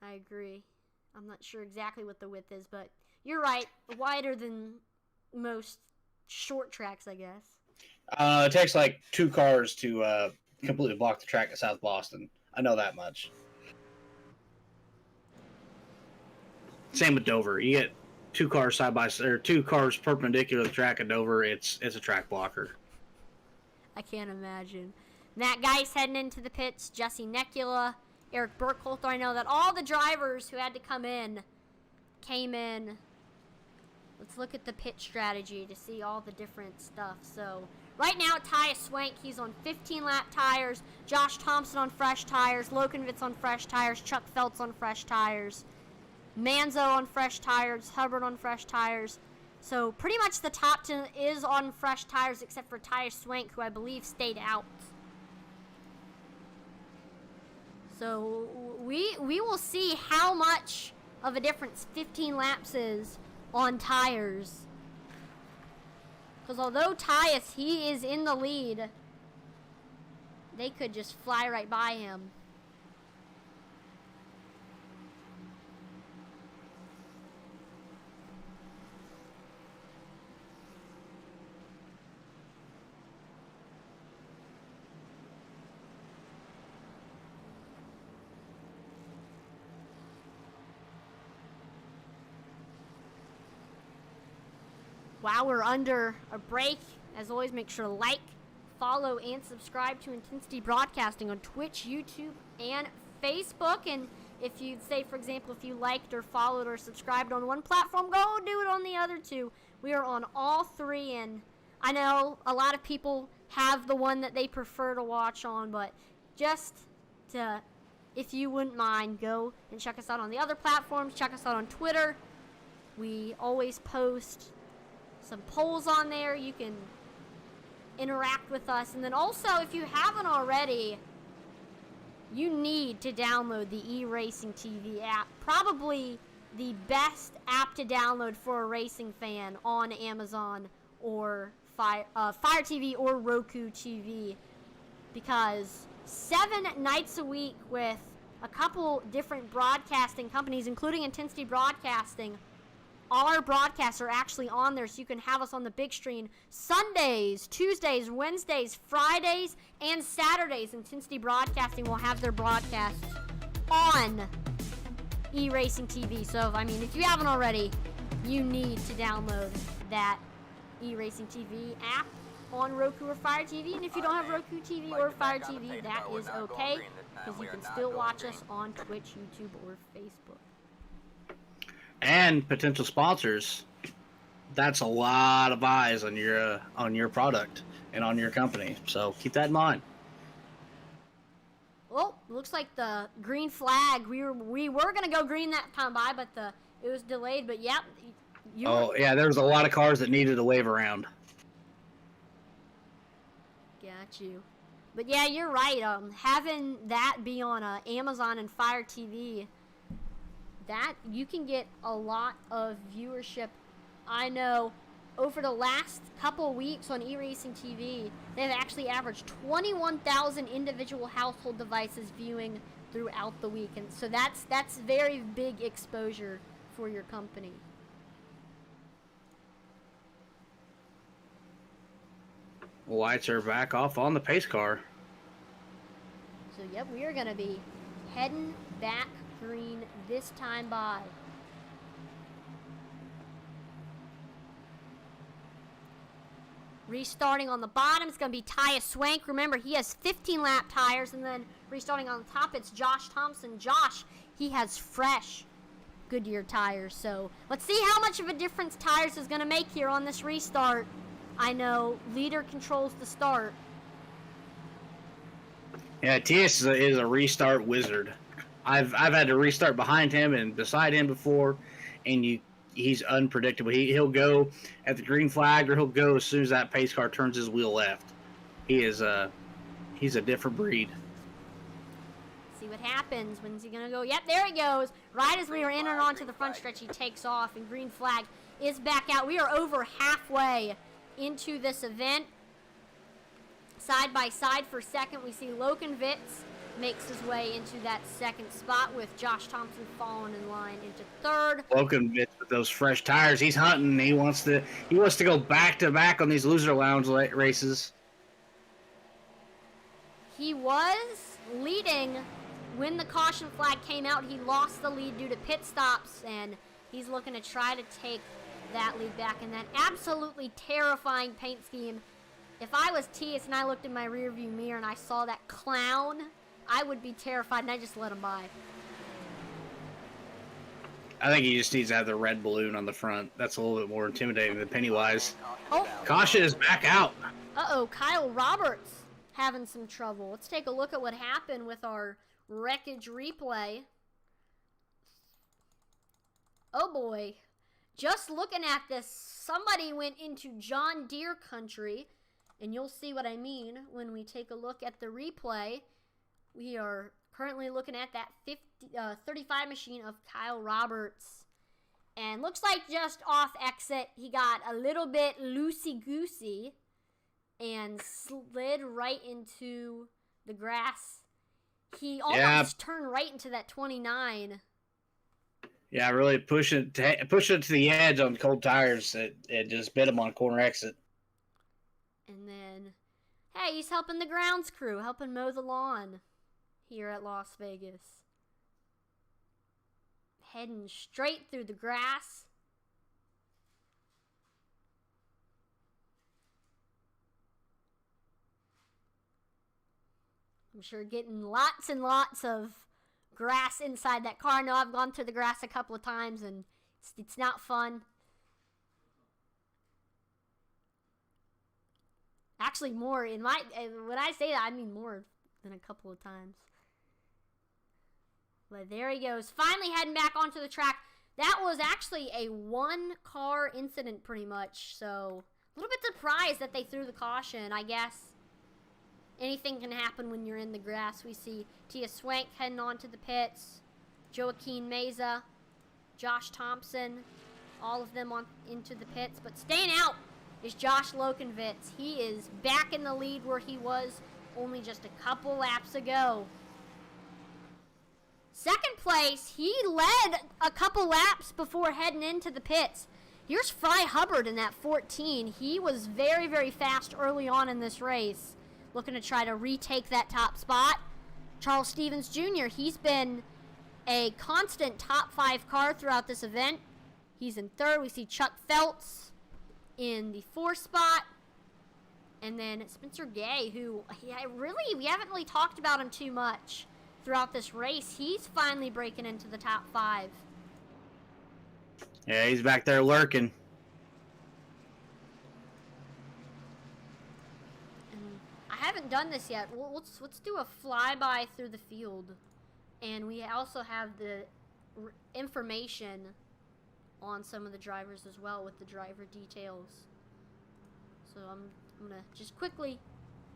I agree. I'm not sure exactly what the width is, but you're right. Wider than most short tracks, I guess.
It takes like 2 cars to completely block the track at South Boston. I know that much. Same with Dover. You get 2 cars side by side, or 2 cars perpendicular to the track at Dover. It's a track blocker.
I can't imagine. Matt Geis heading into the pits. Jesse Necula, Eric Burkholter. I know that all the drivers who had to come in came in. Let's look at the pit strategy to see all the different stuff. So right now, Tyus Swank, he's on 15-lap tires. Josh Thompson on fresh tires. Lokenvitz on fresh tires. Chuck Phelps on fresh tires. Manzo on fresh tires. Hubbard on fresh tires. So pretty much the top 10 is on fresh tires except for Tyus Swank, who I believe stayed out. So we will see how much of a difference 15 laps is on tires. Because although Tyus, he is in the lead, they could just fly right by him. While we're under a break, as always, make sure to like, follow, and subscribe to Intensity Broadcasting on Twitch, YouTube, and Facebook. And if you say, for example, if you liked or followed or subscribed on one platform, go do it on the other two. We are on all three, and I know a lot of people have the one that they prefer to watch on, but just to, if you wouldn't mind, go and check us out on the other platforms. Check us out on Twitter. We always post some polls on there. You can interact with us. And then also, if you haven't already, you need to download the eRacing TV app. Probably the best app to download for a racing fan on Amazon or Fire TV or Roku TV, because 7 nights a week with a couple different broadcasting companies, including Intensity Broadcasting, all our broadcasts are actually on there, so you can have us on the big screen Sundays, Tuesdays, Wednesdays, Fridays, and Saturdays. Intensity Broadcasting will have their broadcasts on eRacing TV. So, if you haven't already, you need to download that eRacing TV app on Roku or Fire TV. And if you don't have Roku TV or Fire TV, that is okay, because you can still watch us on Twitch, YouTube, or Facebook.
And potential sponsors. That's a lot of eyes on your product and on your company. So keep that in mind.
Well, looks like the green flag. We were gonna go green that time by, but it was delayed. But yep.
Yeah, there was a lot of cars that needed to wave around.
Got you. But yeah, you're right. Having that be on Amazon and Fire TV, that you can get a lot of viewership. I know over the last couple of weeks on eRacing TV, they've actually averaged 21,000 individual household devices viewing throughout the week, and so that's very big exposure for your company.
Lights are back off on the pace car.
So yep, we are gonna be heading back green this time by. Restarting on the bottom is going to be Tyus Swank. Remember, he has 15-lap tires. And then restarting on the top, it's Josh Thompson. Josh, he has fresh Goodyear tires. So let's see how much of a difference tires is going to make here on this restart. I know leader controls the start.
Yeah, TS is a restart wizard. I've had to restart behind him and beside him before, and he's unpredictable. He'll go at the green flag, or he'll go as soon as that pace car turns his wheel left. He's a different breed.
See what happens. When's he gonna go? Yep, there he goes. Right as we are in and onto the front stretch, he takes off, and green flag is back out. We are over halfway into this event. Side by side for second, we see Logan Vitz makes his way into that second spot, with Josh Thompson falling in line into third.
Logan Vitz with those fresh tires. He's hunting. He wants to go back to back on these loser lounge races.
He was leading when the caution flag came out. He lost the lead due to pit stops, and he's looking to try to take that lead back in that absolutely terrifying paint scheme. If I was TS and I looked in my rearview mirror and I saw that clown, I would be terrified, and I just let him by.
I think he just needs to have the red balloon on the front. That's a little bit more intimidating than Pennywise.
Oh.
Caution is back out.
Uh-oh, Kyle Roberts having some trouble. Let's take a look at what happened with our Wreckage Replay. Oh boy. Just looking at this, somebody went into John Deere country, and you'll see what I mean when we take a look at the replay. We are currently looking at that 35 machine of Kyle Roberts. And looks like just off exit, he got a little bit loosey-goosey and slid right into the grass. He almost turned right into that 29.
Yeah, really push it to the edge on cold tires. It just bit him on corner exit.
And then, hey, he's helping the grounds crew, helping mow the lawn here at Las Vegas. Heading straight through the grass. I'm sure getting lots and lots of grass inside that car. I know I've gone through the grass a couple of times and it's not fun. Actually, more when I say that, I mean more than a couple of times. But there he goes, finally heading back onto the track. That was actually a one-car incident pretty much, so a little bit surprised that they threw the caution. I guess anything can happen when you're in the grass. We see Tia Swank heading on to the pits, Joaquin Meza, Josh Thompson, all of them on into the pits. But staying out is Josh Lokenvitz. He is back in the lead where he was only just a couple laps ago. Second place, he led a couple laps before heading into the pits. Here's Fry Hubbard in that 14. He was very, very fast early on in this race, looking to try to retake that top spot. Charles Stevens Jr., he's been a constant top 5 car throughout this event. He's in third. We see Chuck Phelps in the 4th spot. And then Spencer Gay, who we haven't really talked about him too much throughout this race. He's finally breaking into the top 5.
Yeah, he's back there lurking.
And I haven't done this yet. Let's do a flyby through the field. And we also have the information on some of the drivers as well with the driver details. So I'm going to just quickly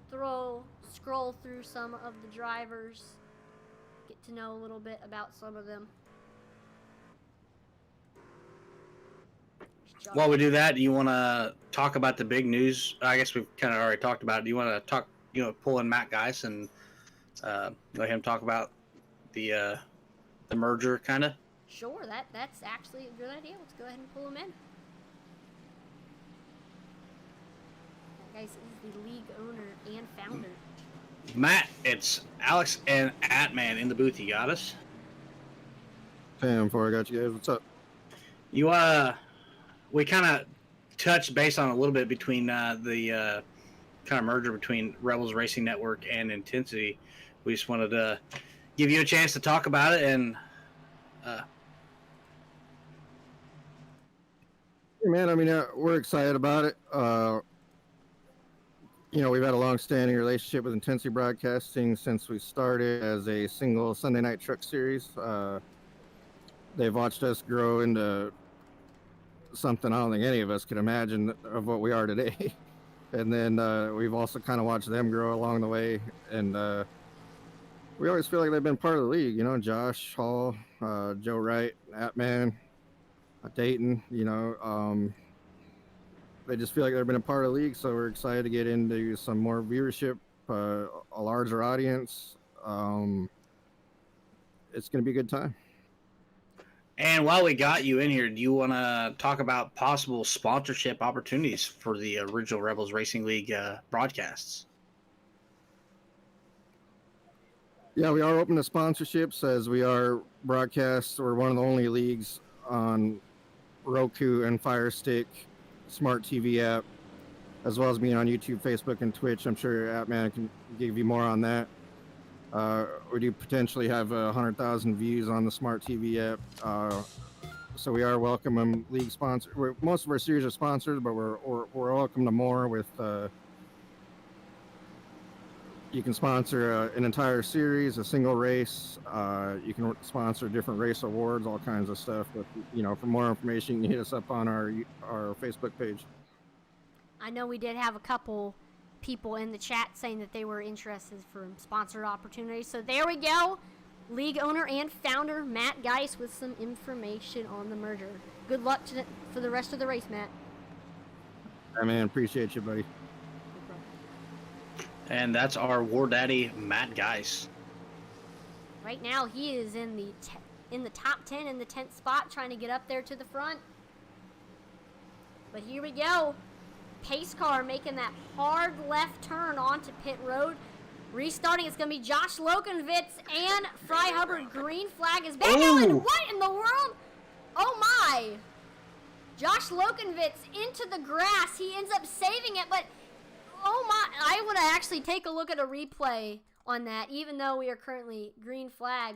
scroll through some of the drivers, get to know a little bit about some of them.
While we do that, do you want to talk about the big news? I guess we've kind of already talked about it. Do you want to talk, pull in Matt Geis and let him talk about the merger, kind of?
Sure, that's actually a good idea. Let's go ahead and pull him in. That guy's the league owner and founder.
Matt, it's Alex and Atman in the booth. You got us?
Damn, before I got you guys, what's up?
We kind of touched base on a little bit between the kind of merger between Rebels Racing Network and Intensity. We just wanted to give you a chance to talk about it and.
Hey man, I mean, we're excited about it. We've had a long-standing relationship with Intensity Broadcasting since we started as a single Sunday night truck series. They've watched us grow into something I don't think any of us could imagine of what we are today. And then we've also kind of watched them grow along the way. And we always feel like they've been part of the league. Josh Hall, Joe Wright, Atman, Dayton, they just feel like they've been a part of the league, so we're excited to get into some more viewership, a larger audience. It's going to be a good time.
And while we got you in here, do you want to talk about possible sponsorship opportunities for the original Rebels Racing League broadcasts?
Yeah, we are open to sponsorships as we are broadcasts. We're one of the only leagues on Roku and Fire Stick smart TV app, as well as being on YouTube, Facebook, and Twitch. I'm sure Atman can give you more on that. We do potentially have 100,000 views on the smart TV app. So we are welcoming league sponsors. Most of our series are sponsored, but we're welcome to more with. You can sponsor an entire series, a single race. You can sponsor different race awards, all kinds of stuff. But for more information, you can hit us up on our Facebook page.
I know we did have a couple people in the chat saying that they were interested for sponsored opportunities. So there we go. League owner and founder Matt Geis with some information on the merger. Good luck for the rest of the race, Matt.
Hey man, appreciate you, buddy.
And that's our War Daddy, Matt Geis.
Right now, he is in the top 10 in the 10th spot, trying to get up there to the front. But here we go. Pace car making that hard left turn onto pit road. Restarting, it's going to be Josh Lokenvitz and Fry Hubbard. Green flag is back.
Ooh.
What in the world? Oh my. Josh Lokenvitz into the grass. He ends up saving it, but oh my. I want to actually take a look at a replay on that, even though we are currently green flag.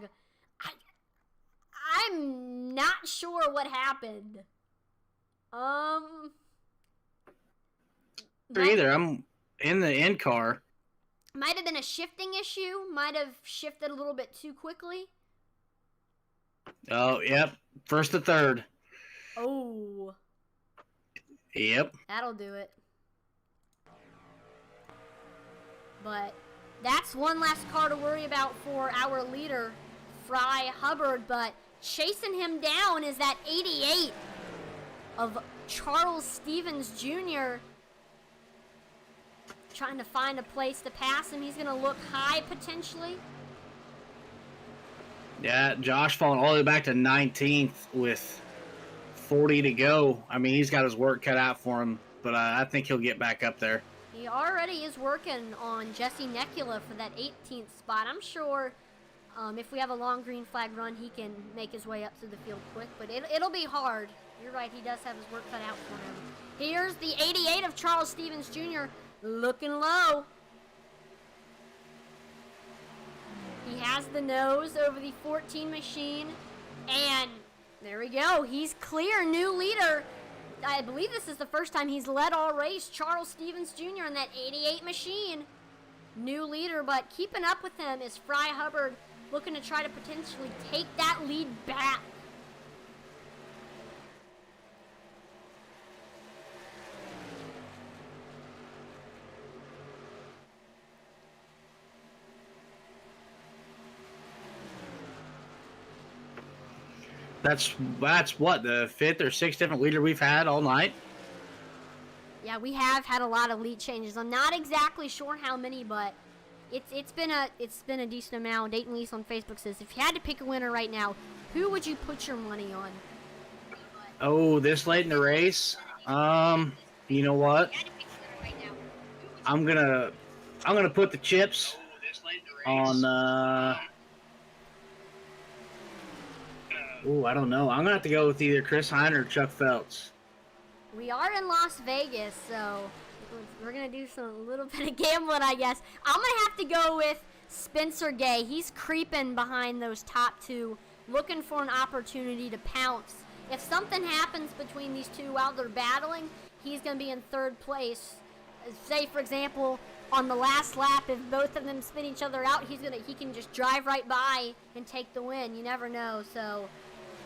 I'm not sure what happened.
Either. I'm in the end car.
Might have been a shifting issue. Might have shifted a little bit too quickly.
Oh, yep. First to third.
Oh.
Yep.
That'll do it. But that's one last car to worry about for our leader, Fry Hubbard. But chasing him down is that 88 of Charles Stevens Jr. Trying to find a place to pass him. He's going to look high potentially.
Yeah, Josh falling all the way back to 19th with 40 to go. I mean, he's got his work cut out for him, but I think he'll get back up there.
He already is working on Jesse Nekula for that 18th spot. I'm sure if we have a long green flag run, he can make his way up through the field quick, but it'll be hard. You're right, he does have his work cut out for him. Here's the 88 of Charles Stevens Jr. looking low. He has the nose over the 14 machine, and there we go. He's clear, new leader. I believe this is the first time he's led all race. Charles Stevens Jr. in that 88 machine. New leader, but keeping up with him is Fry Hubbard, looking to try to potentially take that lead back.
That's what, the 5th or 6th different leader we've had all night?
Yeah, we have had a lot of lead changes. I'm not exactly sure how many, but it's been a decent amount. Dayton Lease on Facebook says, if you had to pick a winner right now, who would you put your money on?
Oh, this late in the race? You know what? I'm gonna put the chips on I don't know. I'm gonna have to go with either Chris Hine or Chuck Phelps.
We are in Las Vegas, so we're gonna do a little bit of gambling, I guess. I'm gonna have to go with Spencer Gay. He's creeping behind those top two, looking for an opportunity to pounce. If something happens between these two while they're battling, he's gonna be in third place. Say, for example, on the last lap, if both of them spin each other out, he can just drive right by and take the win. You never know. So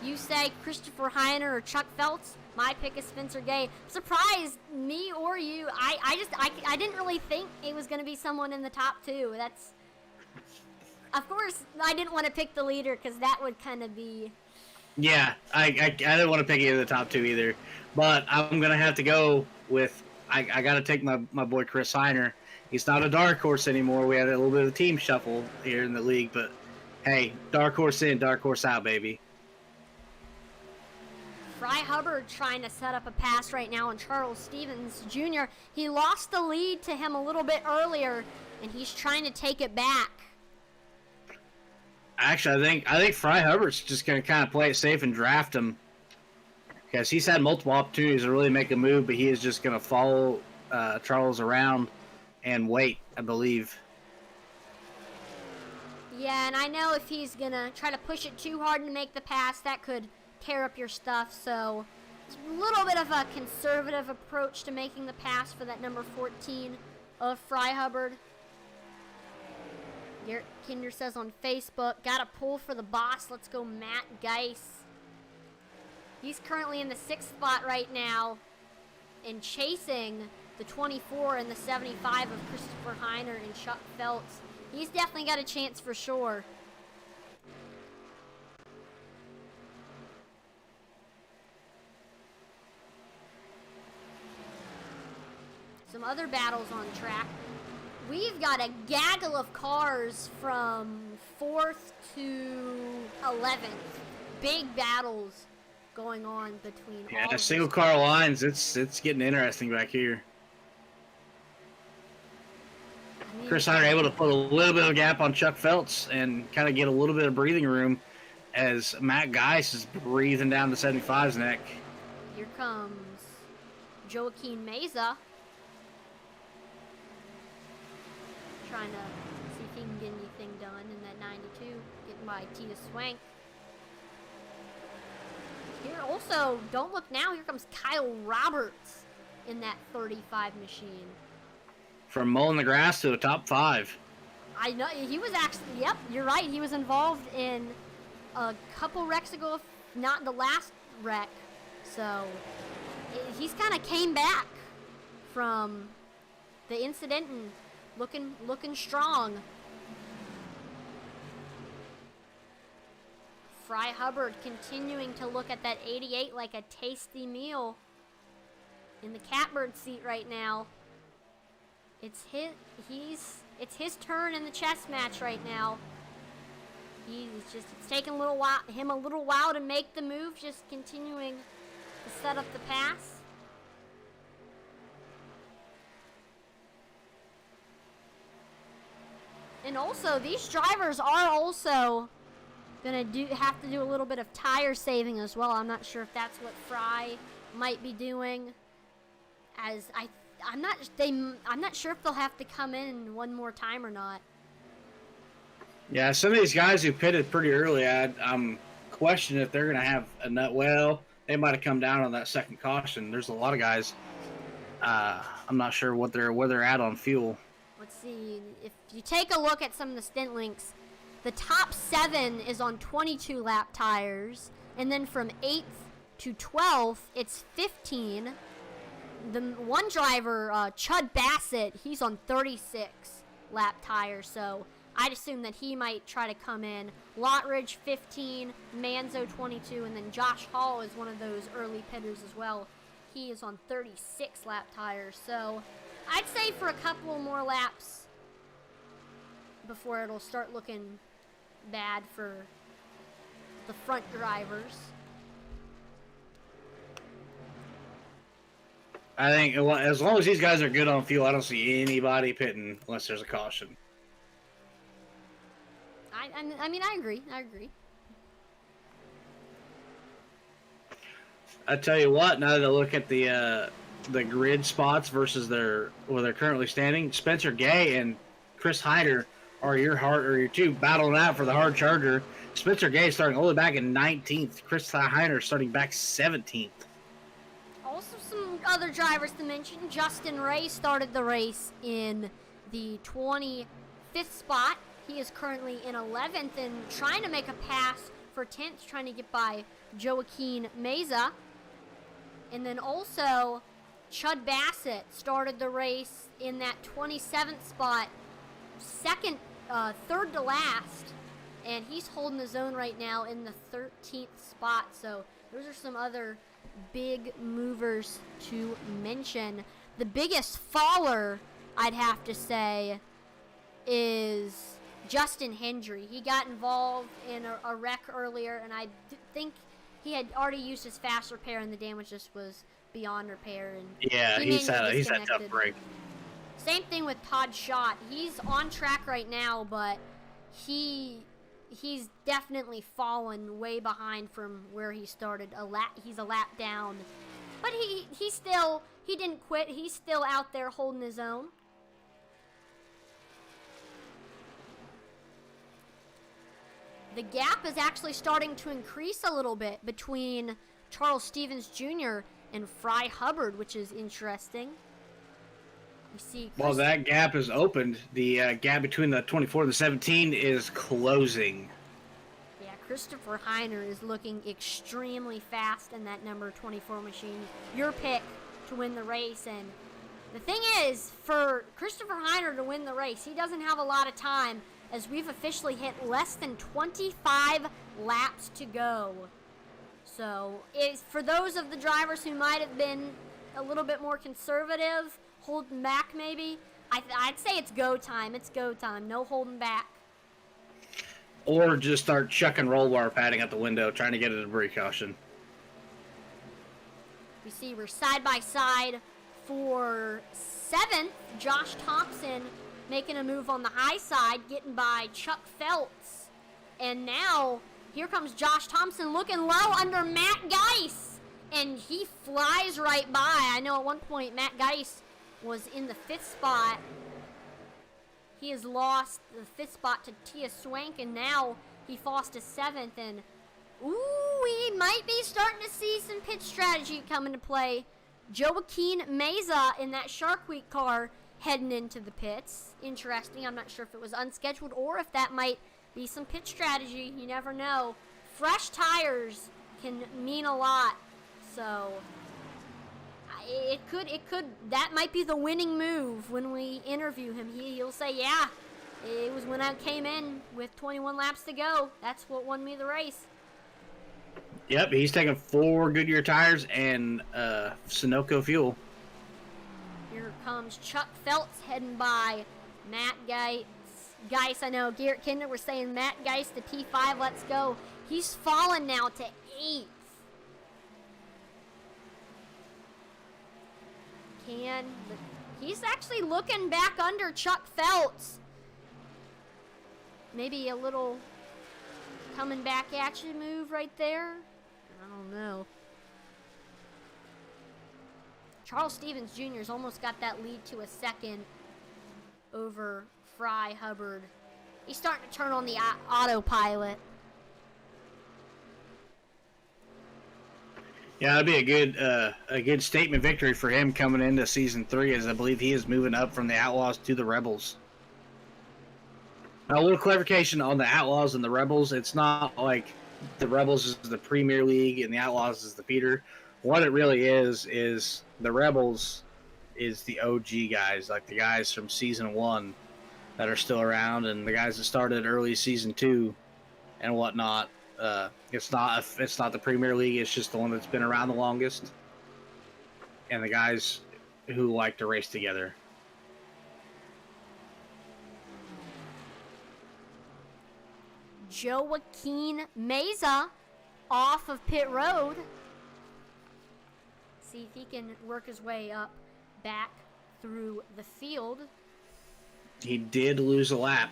you say Christopher Heiner or Chuck Phelps. My pick is Spencer Gay. Surprised me or you. I didn't really think it was going to be someone in the top two. That's, of course, I didn't want to pick the leader because that would kind of be.
Yeah, I didn't want to pick either of the top two either, but I'm gonna have to go with. I got to take my boy Chris Heiner. He's not a dark horse anymore. We had a little bit of a team shuffle here in the league, but hey, dark horse in, dark horse out, baby.
Fry Hubbard trying to set up a pass right now on Charles Stevens Jr. He lost the lead to him a little bit earlier, and he's trying to take it back.
Actually, I think Fry Hubbard's just going to kind of play it safe and draft him, because he's had multiple opportunities to really make a move, but he is just going to follow Charles around and wait, I believe.
Yeah, and I know if he's going to try to push it too hard and make the pass, that could tear up your stuff, so it's a little bit of a conservative approach to making the pass for that number 14 of Fry Hubbard. Garrett Kinder says on Facebook, got a pull for the boss. Let's go Matt Geis. He's currently in the 6th spot right now and chasing the 24 and the 75 of Christopher Heiner and Chuck Phelps. He's definitely got a chance for sure. Some other battles on track. We've got a gaggle of cars from 4th to 11th. Big battles going on between all
Yeah,
of
single
these
car lines. It's getting interesting back here.
I mean,
Chris Hunter able to put a little bit of a gap on Chuck Phelps and kind of get a little bit of breathing room as Matt Geis is breathing down the 75's neck.
Here comes Joaquin Meza. Trying to see if he can get anything done in that 92. Getting by Tia Swank. Here also, don't look now, here comes Kyle Roberts in that 35 machine.
From mowing the grass to a top 5.
I know, he was actually, yep, you're right, he was involved in a couple wrecks ago, if not the last wreck. So, he's kind of came back from the incident and looking strong. Fry Hubbard continuing to look at that 88 like a tasty meal in the catbird seat right now. It's his turn in the chess match right now. It's taking him a little while to make the move, just continuing to set up the pass. And also, these drivers are also gonna have to do a little bit of tire saving as well. I'm not sure if that's what Fry might be doing. As I'm not sure if they'll have to come in one more time or not.
Yeah, some of these guys who pitted pretty early, I'm questioning if they're gonna have a nut. Well, they might have come down on that second caution. There's a lot of guys. I'm not sure where they're at on fuel.
Let's see. If you take a look at some of the stint links, the top 7 is on 22 lap tires, and then from 8th to 12th, it's 15. The one driver, Chud Bassett, he's on 36 lap tires, so I'd assume that he might try to come in. Lottridge 15, Manzo 22, and then Josh Hall is one of those early pitters as well. He is on 36 lap tires, so I'd say for a couple more laps before it'll start looking bad for the front drivers.
I think as long as these guys are good on fuel, I don't see anybody pitting unless there's a caution.
I mean, I agree.
I tell you what, now that I look at the grid spots versus where they're currently standing, Spencer Gay and Chris Hyder are your two battling out for the hard charger. Spencer Gay starting all the way back in 19th. Chris Hyder starting back 17th.
Also, some other drivers to mention. Justin Ray started the race in the 25th spot. He is currently in 11th and trying to make a pass for 10th, trying to get by Joaquin Meza. And then also, Chud Bassett started the race in that 27th spot, third to last, and he's holding his own right now in the 13th spot. So those are some other big movers to mention. The biggest faller, I'd have to say, is Justin Hendry. He got involved in a wreck earlier, and I think he had already used his fast repair, and the damage just was beyond repair. And
yeah, he's had a tough break.
Same thing with Todd Schott. He's on track right now, but he's definitely fallen way behind from where he started. He's a lap down, but he didn't quit. He's still out there holding his own. The gap is actually starting to increase a little bit between Charles Stevens Jr. and Fry Hubbard, which is interesting. You see,
well, that gap is opened. The gap between the 24 and the 17 is closing.
Yeah, Christopher Heiner is looking extremely fast in that number 24 machine. Your pick to win the race. And the thing is, for Christopher Heiner to win the race, he doesn't have a lot of time, as we've officially hit less than 25 laps to go. So, for those of the drivers who might have been a little bit more conservative, holding back maybe, I'd say it's go time. It's go time. No holding back.
Or just start chucking roll bar padding out the window, trying to get a debris caution.
We see we're side by side for 7th. Josh Thompson making a move on the high side, getting by Chuck Phelps. And now, here comes Josh Thompson looking low under Matt Geis. And he flies right by. I know at one point Matt Geis was in the 5th spot. He has lost the 5th spot to Tia Swank, and now he falls to 7th. And, ooh, we might be starting to see some pitch strategy come into play. Joaquin Meza in that Shark Week car heading into the pits. Interesting. I'm not sure if it was unscheduled or if that might be some pitch strategy. You never know. Fresh tires can mean a lot. So it could that might be the winning move when we interview him. He'll say, yeah, it was when I came in with 21 laps to go. That's what won me the race.
Yep, he's taking 4 Goodyear tires and Sunoco fuel.
Here comes Chuck Phelps heading by Matt Geis. I know Garrett Kinder was saying Matt Geis to P5. Let's go. He's fallen now to 8th. He's actually looking back under Chuck Phelps. Maybe a little coming back at you move right there. I don't know. Charles Stevens Jr.'s almost got that lead to a 2nd over Fry Hubbard. He's starting to turn on the autopilot.
Yeah, that'd be a good statement victory for him coming into season 3, as I believe he is moving up from the Outlaws to the Rebels. Now, a little clarification on the Outlaws and the Rebels. It's not like the Rebels is the Premier League and the Outlaws is the feeder. What it really is the Rebels is the OG guys, like the guys from season 1 that are still around, and the guys that started early season 2 and whatnot. It's not the Premier League. It's just the one that's been around the longest, and the guys who like to race together.
Joaquin Meza off of pit road. See if he can work his way up back through the field.
He did lose a lap.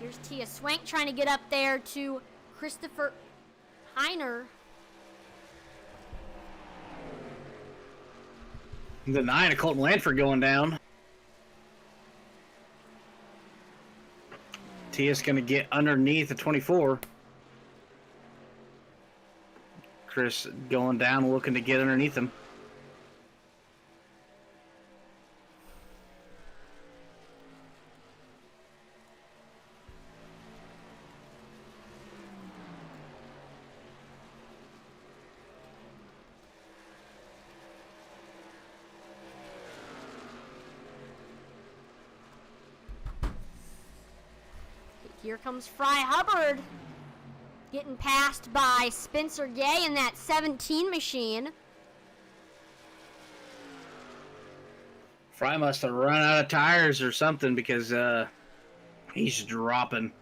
Here's Tia Swank trying to get up there to Christopher Heiner.
The 9 of Colton Lanford going down. Tia's going to get underneath the 24. Chris going down, looking to get underneath him.
Here comes Fry Hubbard, getting passed by Spencer Gay in that 17 machine.
Fry must have run out of tires or something, because he's dropping.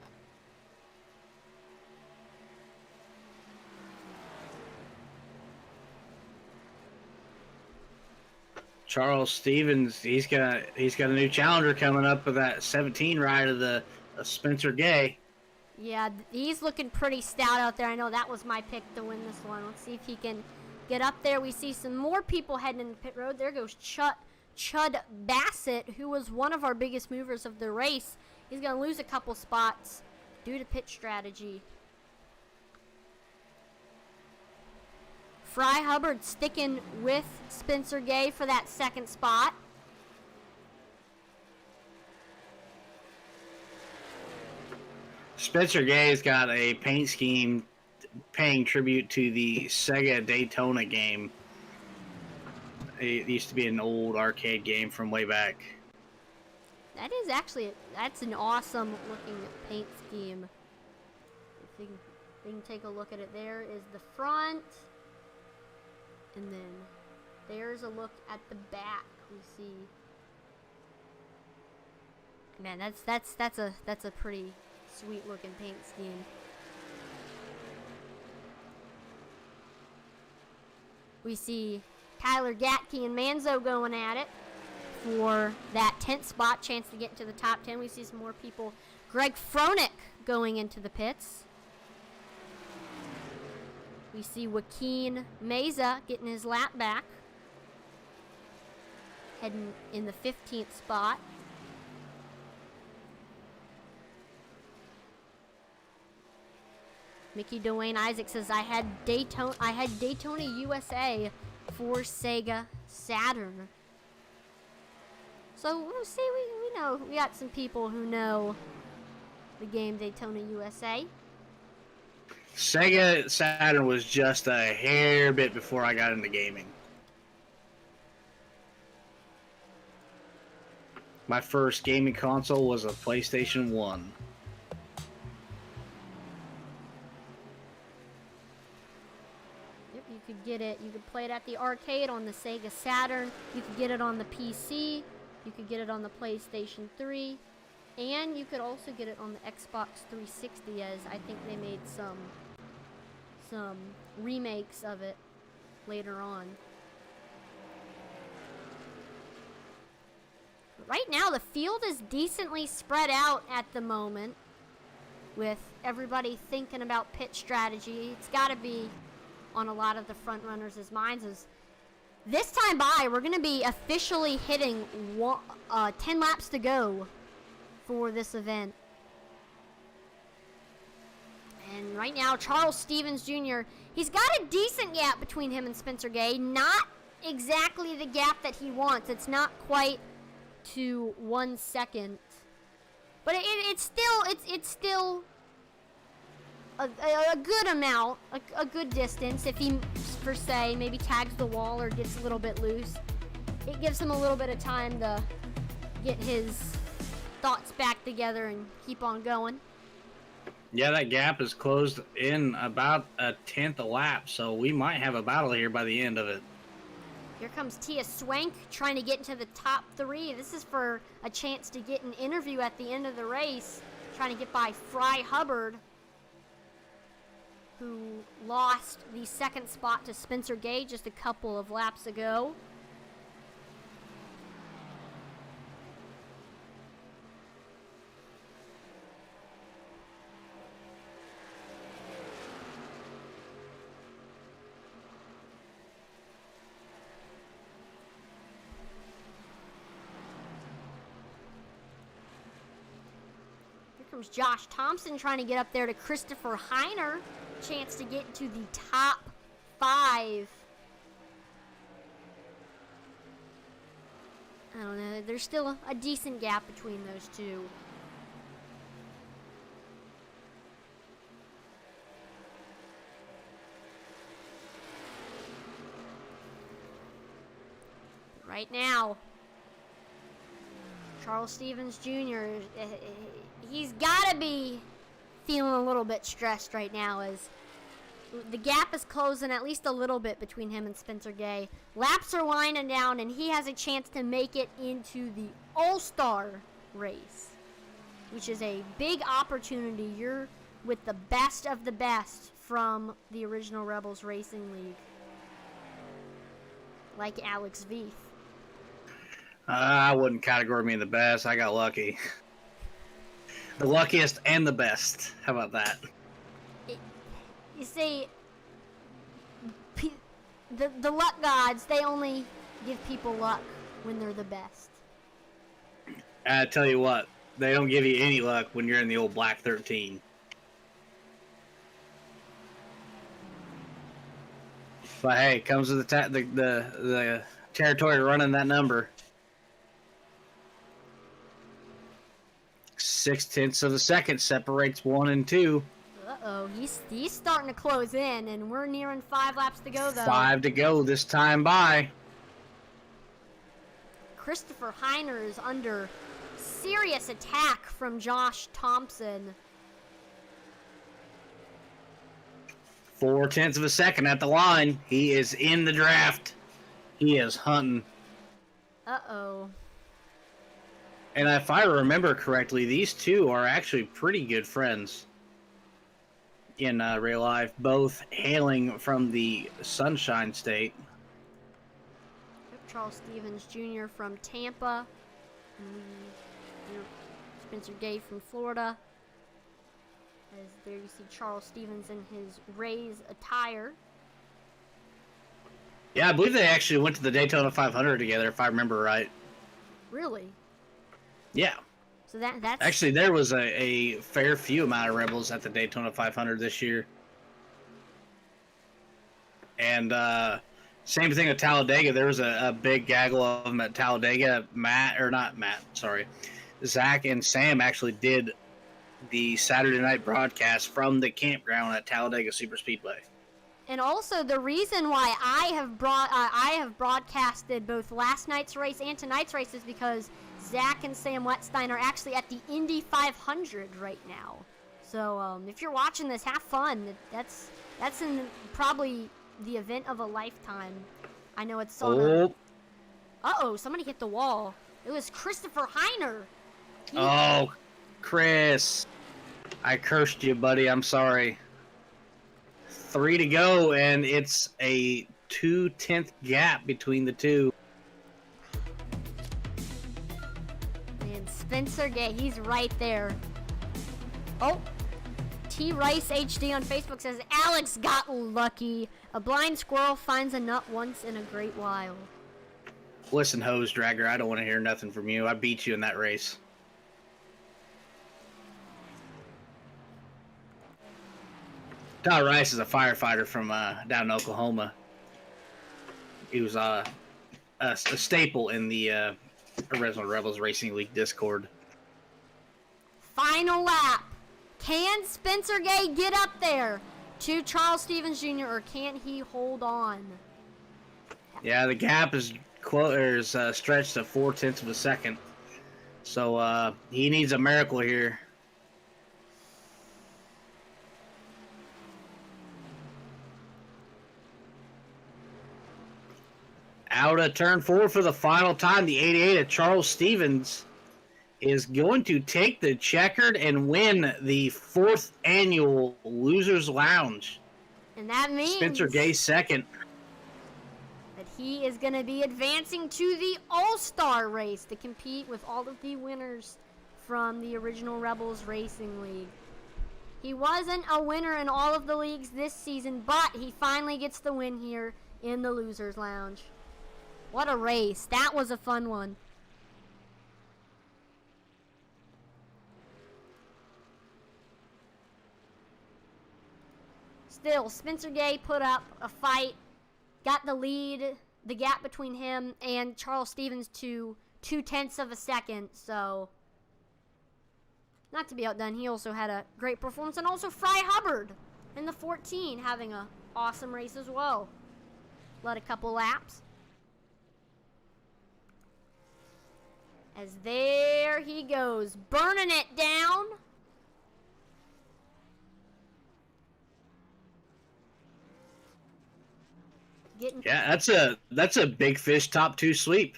Charles Stevens, he's got a new challenger coming up with that 17 ride of the Spencer Gay.
Yeah, he's looking pretty stout out there. I know that was my pick to win this one. Let's see if he can get up there. We see some more people heading into pit road. There goes Chud Bassett, who was one of our biggest movers of the race. He's going to lose a couple spots due to pit strategy. Fry Hubbard sticking with Spencer Gay for that 2nd spot.
Spencer Gay's got a paint scheme paying tribute to the Sega Daytona game. It used to be an old arcade game from way back.
That's an awesome looking paint scheme. If you can take a look at it, there is the front. And then There's a look at the back. We see. Man, that's a pretty sweet looking paint scheme. We see Tyler Gatke and Manzo going at it for that 10th spot, chance to get into the top 10. We see some more people. Greg Froelich going into the pits. We see Joaquin Meza getting his lap back, heading in the 15th spot. Mickey Dwayne Isaac says, I had Daytona USA for Sega Saturn. So we'll see, we know, we got some people who know the game Daytona USA.
Sega Saturn was just a hair bit before I got into gaming. My first gaming console was a PlayStation 1.
Yep, you could get it. You could play it at the arcade on the Sega Saturn. You could get it on the PC. You could get it on the PlayStation 3. And you could also get it on the Xbox 360, as I think they made some remakes of it later on. Right now, the field is decently spread out at the moment, with everybody thinking about pit strategy. It's got to be on a lot of the front runners' minds. As this time by, we're going to be officially hitting 10 laps to go for this event. And right now, Charles Stevens Jr., he's got a decent gap between him and Spencer Gay. Not exactly the gap that he wants. It's not quite to 1 second, but it's still a good amount, a good distance. If he, per se, maybe tags the wall or gets a little bit loose, it gives him a little bit of time to get his thoughts back together and keep on going.
Yeah, that gap is closed in about a 10th a lap, so we might have a battle here by the end of it.
Here comes Tia Swank trying to get into the top 3. This is for a chance to get an interview at the end of the race, trying to get by Fry Hubbard, who lost the 2nd spot to Spencer Gay just a couple of laps ago. Comes Josh Thompson trying to get up there to Christopher Heiner. Chance to get to the top 5. I don't know. There's still a decent gap between those two. Right now, Charles Stevens Jr., he's got to be feeling a little bit stressed right now, as the gap is closing at least a little bit between him and Spencer Gay. Laps are winding down, and he has a chance to make it into the All-Star race, which is a big opportunity. You're with the best of the best from the original Rebels Racing League, like Alex Veith.
I wouldn't categorize me the best. I got lucky. The luckiest and the best. How about that?
You see, the luck gods, they only give people luck when they're the best.
I tell you what, they don't give you any luck when you're in the old Black 13. But hey, it comes with the territory running that number. 0.6 of a second separates 1 and 2.
Uh-oh, he's starting to close in, and we're nearing 5 laps to go, though.
5 to go this time by.
Christopher Heiner is under serious attack from Josh Thompson.
0.4 of a second at the line. He is in the draft. He is hunting.
Uh-oh.
And if I remember correctly, these two are actually pretty good friends in real life, both hailing from the Sunshine State.
Charles Stevens Jr. from Tampa. And Spencer Gay from Florida. As there you see Charles Stevens in his Rays attire.
Yeah, I believe they actually went to the Daytona 500 together, if I remember right.
Really?
Yeah.
So that's...
Actually, there was a fair few amount of Rebels at the Daytona 500 this year. And same thing at Talladega. There was a big gaggle of them at Talladega. Zach and Sam actually did the Saturday night broadcast from the campground at Talladega Superspeedway.
And also the reason why I have broadcasted both last night's race and tonight's race is because Zach and Sam Wetstein are actually at the Indy 500 right now. So if you're watching this, have fun. That's probably the event of a lifetime. I know it's on. Uh-oh, somebody hit the wall. It was Christopher Heiner.
Oh, Chris. I cursed you, buddy. I'm sorry. 3 to go, and it's a 2/10 gap between the two.
And Spencer Gay, he's right there. Oh, T Rice HD on Facebook says, Alex got lucky. A blind squirrel finds a nut once in a great while.
Listen, hose dragger, I don't want to hear nothing from you. I beat you in that race. Todd Rice is a firefighter from down in Oklahoma. He was a staple in the Original Rebels Racing League Discord.
Final lap. Can Spencer Gay get up there to Charles Stevens Jr. or can he hold on?
Yeah, the gap is stretched to 0.4 of a second. So he needs a miracle here. Out of turn 4 for the final time, the 88 of Charles Stevens is going to take the checkered and win the 4th annual Losers Lounge.
And that means
Spencer Gay second.
That he is going to be advancing to the All-Star race to compete with all of the winners from the Original Rebels Racing League. He wasn't a winner in all of the leagues this season, but he finally gets the win here in the Losers Lounge. What a race. That was a fun one. Still, Spencer Gay put up a fight, got the lead, the gap between him and Charles Stevens to 0.2 of a second, so not to be outdone. He also had a great performance, and also Fry Hubbard in the 14 having an awesome race as well. Led a couple laps. As there he goes, burning it down.
Yeah, that's a big fish top 2 sweep.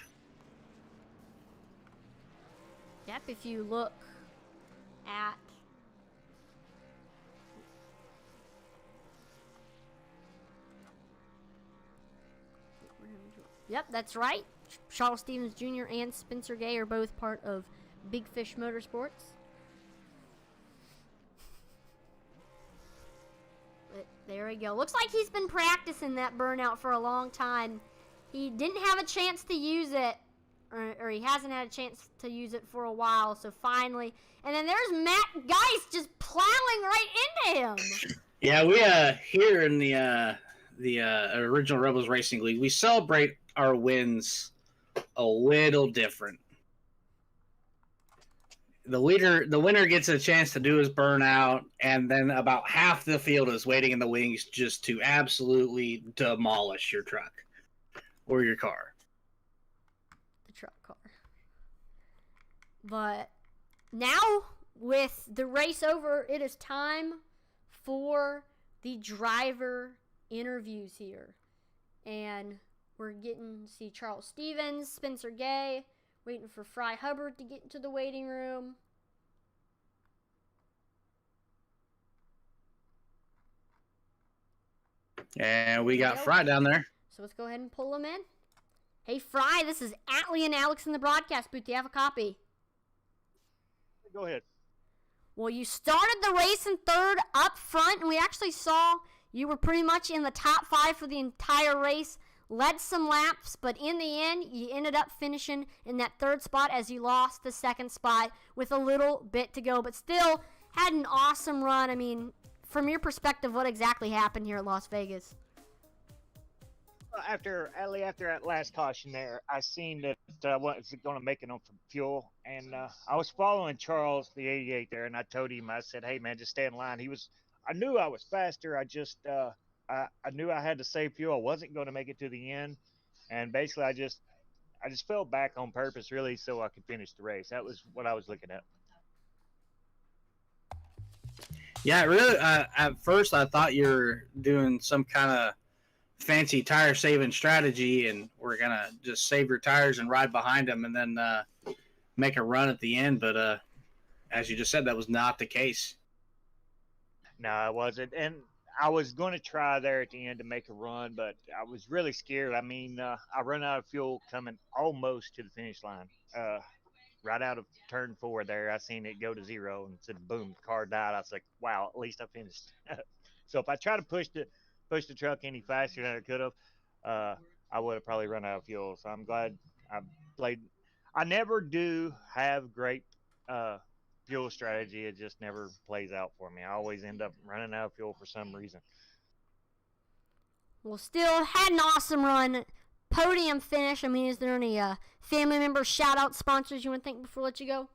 Yep, if you look at Yep, that's right. Charles Stevens Jr. and Spencer Gay are both part of Big Fish Motorsports. But there we go. Looks like he's been practicing that burnout for a long time. He didn't have a chance to use it, or he hasn't had a chance to use it for a while, so finally. And then there's Matt Geist just plowing right into him.
Yeah, we here in the Original Rebels Racing League, we celebrate our wins a little different. The winner gets a chance to do his burnout, and then about half the field is waiting in the wings just to absolutely demolish your truck or your car.
The truck car. But now, with the race over, it is time for the driver interviews here. And We're getting to see Charles Stevens, Spencer Gay, waiting for Fry Hubbard to get into the waiting room.
And we got Fry down there.
So let's go ahead and pull him in. Hey, Fry, this is Atlee and Alex in the broadcast booth. Do you have a copy?
Go ahead.
Well, you started the race in third up front, and we actually saw you were pretty much in the top 5 for the entire race. Led some laps, but in the end, you ended up finishing in that third spot as you lost the second spot with a little bit to go, but still had an awesome run. I mean, from your perspective, what exactly happened here at Las Vegas?
After that last caution there, I seen that I wasn't going to make it on fuel, and I was following Charles, the 88 there, and I told him, I said, "Hey man, just stay in line." I knew I was faster. I just, I knew I had to save fuel. I wasn't going to make it to the end, and basically, I just fell back on purpose, really, so I could finish the race. That was what I was looking at.
Yeah, really. At first, I thought you were doing some kind of fancy tire saving strategy, and we're gonna just save your tires and ride behind them, and then make a run at the end. But as you just said, that was not the case.
No, it wasn't, and I was going to try there at the end to make a run, but I was really scared. I mean, I run out of fuel coming almost to the finish line. Right out of turn 4 there, I seen it go to 0 and said, boom, the car died. I was like, wow, at least I finished. So if I try to push the truck any faster than I could have, I would have probably run out of fuel. So I'm glad I played. I never do have great fuel strategy. It just never plays out for me. I always end up running out of fuel for some reason.
Well, still had an awesome run. Podium finish. I mean, is there any family members, shout-out sponsors you want to thank before I let you go?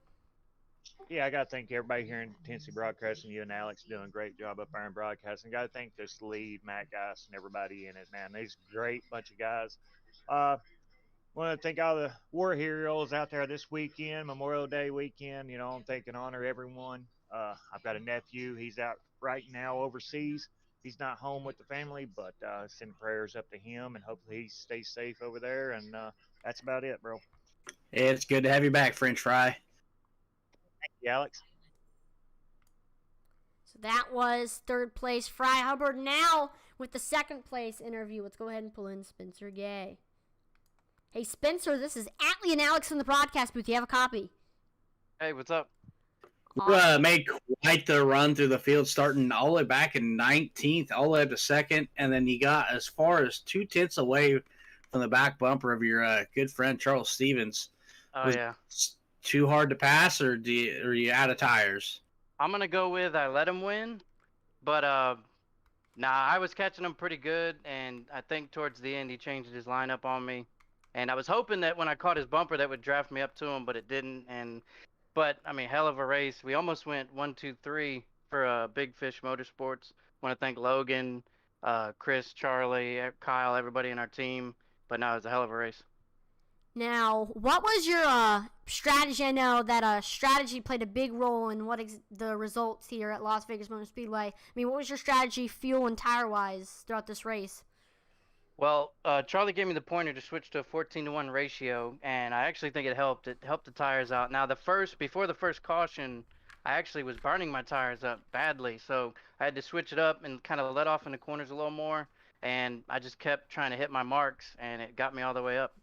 Yeah, I got to thank everybody here in Tennessee Broadcasting. You and Alex doing a great job up there in broadcasting. Got to thank this lead, Matt Geist, and everybody in it, man. These great bunch of guys. Want to thank all the war heroes out there this weekend, Memorial Day weekend. You know, I'm thanking honor everyone. I've got a nephew. He's out right now overseas. He's not home with the family, but send prayers up to him, and hopefully he stays safe over there. And that's about it, bro.
It's good to have you back, French Fry.
Thank you, Alex.
So that was third place Fry Hubbard. Now with the second place interview, let's go ahead and pull in Spencer Gay. Hey Spencer, this is Atlee and Alex in the broadcast booth. You have a copy?
Hey, what's up?
You made quite the run through the field, starting all the way back in 19th, all the way up to second, and then you got as far as 2/10 away from the back bumper of your good friend Charles Stevens.
Oh, yeah.
Too hard to pass, or are you out of tires?
I'm going to go with I let him win, but I was catching him pretty good, and I think towards the end he changed his lineup on me, and I was hoping that when I caught his bumper that would draft me up to him, but it didn't. But I mean, hell of a race. We almost went 1, 2, 3 for Big Fish Motorsports. Want to thank Logan, Chris, Charlie, Kyle, everybody in our team. But no, it was a hell of a race.
Now, what was your strategy? I know that strategy played a big role in the results here at Las Vegas Motor Speedway. I mean, what was your strategy, fuel and tire-wise, throughout this race?
Well, Charlie gave me the pointer to switch to a 14-to-1 ratio, and I actually think it helped. It helped the tires out. Now, before the first caution, I actually was burning my tires up badly, so I had to switch it up and kind of let off in the corners a little more, and I just kept trying to hit my marks, and it got me all the way up.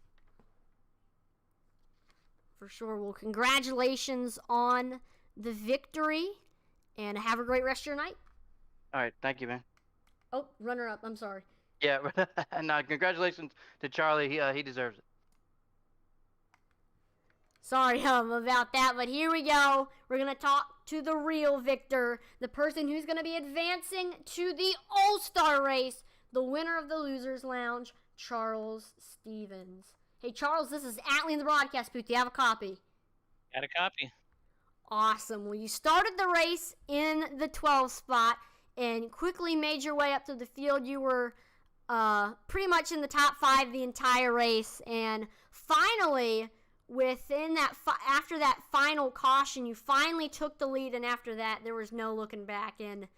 For sure. Well, congratulations on the victory, and have a great rest of your night.
All right, thank you, man.
Oh, runner-up. I'm sorry.
Yeah, no, congratulations to Charlie. He deserves it.
Sorry about that, but here we go. We're going to talk to the real victor, the person who's going to be advancing to the All-Star race, the winner of the Losers Lounge, Charles Stevens. Hey, Charles, this is Atlee in the broadcast booth. Do you have a copy?
Got a copy.
Awesome. Well, you started the race in the 12th spot and quickly made your way up to the field. You were pretty much in the top 5 the entire race, and finally, after that final caution, you finally took the lead, and after that, there was no looking back. And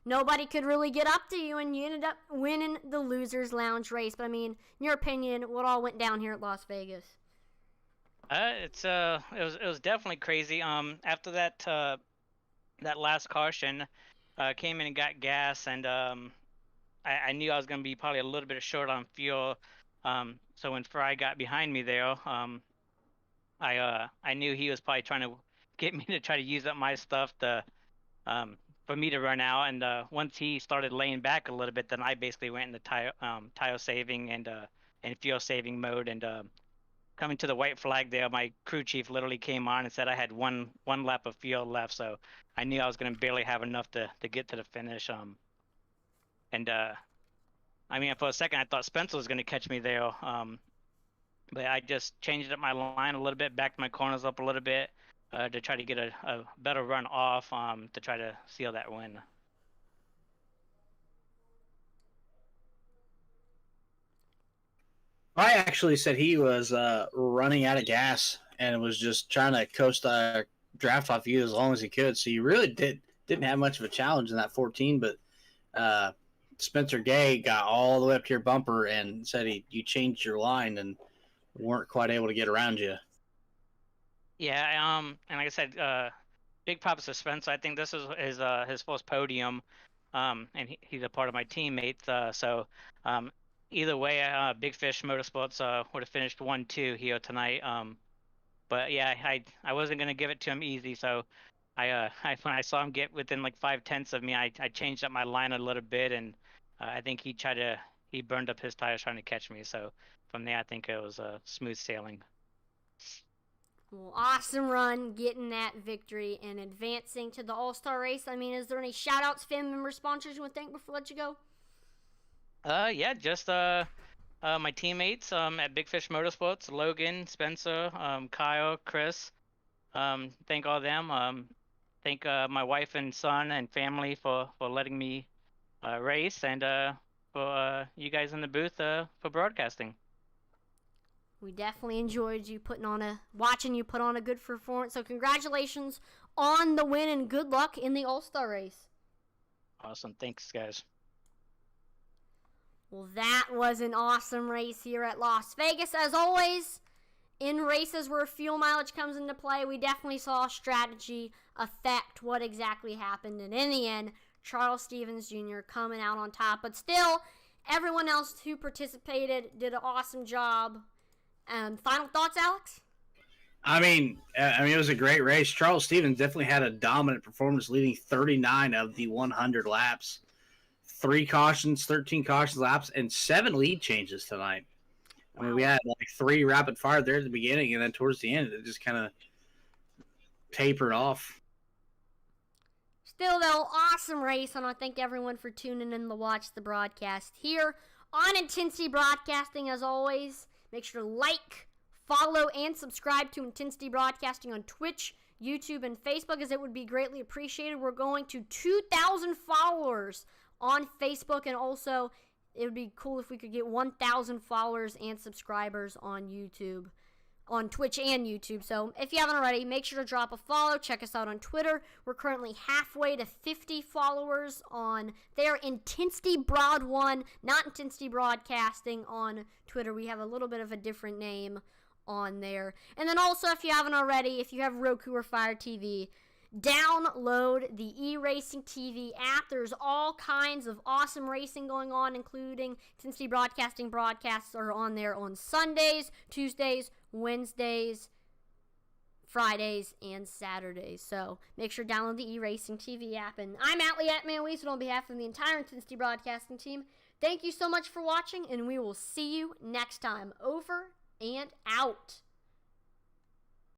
nobody could really get up to you, and you ended up winning the Losers Lounge race. But I mean, in your opinion, what all went down here at Las Vegas?
It was definitely crazy. After that that last caution, came in and got gas, and I knew I was gonna be probably a little bit short on fuel. So when Fry got behind me there, I knew he was probably trying to get me to try to use up my stuff to for me to run out. And once he started laying back a little bit, then I basically went into tire saving and fuel saving mode. And coming to the white flag there, my crew chief literally came on and said I had one lap of fuel left, so I knew I was going to barely have enough to get to the finish. And I mean, for a second I thought Spencer was going to catch me there, but I just changed up my line a little bit, backed my corners up a little bit to try to get a better run off, to try to seal that win.
I actually said he was running out of gas and was just trying to coast draft off you as long as he could. So you really didn't have much of a challenge in that 14, but Spencer Gay got all the way up to your bumper and said you changed your line and weren't quite able to get around you.
Yeah, and like I said, big props to Spencer. I think this is his first podium, and he's a part of my teammates. So either way, Big Fish Motorsports would have finished 1-2 here tonight. But yeah, I wasn't gonna give it to him easy. So I when I saw him get within like 5/10 of me, I changed up my line a little bit, and I think he burned up his tires trying to catch me. So from there, I think it was smooth sailing.
Well, awesome run, getting that victory and advancing to the All-Star race. I mean, is there any shout-outs, fan member, sponsors you want to thank before I let you go?
Yeah, just my teammates at Big Fish Motorsports, Logan, Spencer, Kyle, Chris. Thank all of them. Thank my wife and son and family for letting me race, and for you guys in the booth for broadcasting.
We definitely enjoyed watching you put on a good performance. So congratulations on the win and good luck in the All-Star race.
Awesome. Thanks, guys.
Well, that was an awesome race here at Las Vegas. As always, in races where fuel mileage comes into play, we definitely saw strategy affect what exactly happened. And in the end, Charles Stevens Jr. coming out on top. But still, everyone else who participated did an awesome job. Final thoughts, Alex?
I mean, it was a great race. Charles Stevens definitely had a dominant performance, leading 39 of the 100 laps. 3 cautions, 13 cautions laps, and 7 lead changes tonight. Wow. I mean, we had like 3 rapid fire there at the beginning, and then towards the end, it just kind of tapered off.
Still, though, awesome race, and I thank everyone for tuning in to watch the broadcast here on Intensity Broadcasting. As always, make sure to like, follow, and subscribe to Intensity Broadcasting on Twitch, YouTube, and Facebook, as it would be greatly appreciated. We're going to 2,000 followers on Facebook, and also it would be cool if we could get 1,000 followers and subscribers on YouTube, on Twitch and YouTube. So if you haven't already, make sure to drop a follow. Check us out on Twitter. We're currently halfway to 50 followers on there. Intensity Broad 1, not Intensity Broadcasting on Twitter. We have a little bit of a different name on there. And then also, if you haven't already, if you have Roku or Fire TV, download the eRacing TV app. There's all kinds of awesome racing going on, including Intensity Broadcasting broadcasts are on there on Sundays, Tuesdays, Wednesdays, Fridays, and Saturdays. So make sure to download the eRacing TV app. And I'm Atlee @ManWeasel on behalf of the entire Intensity Broadcasting team. Thank you so much for watching, and we will see you next time. Over and out.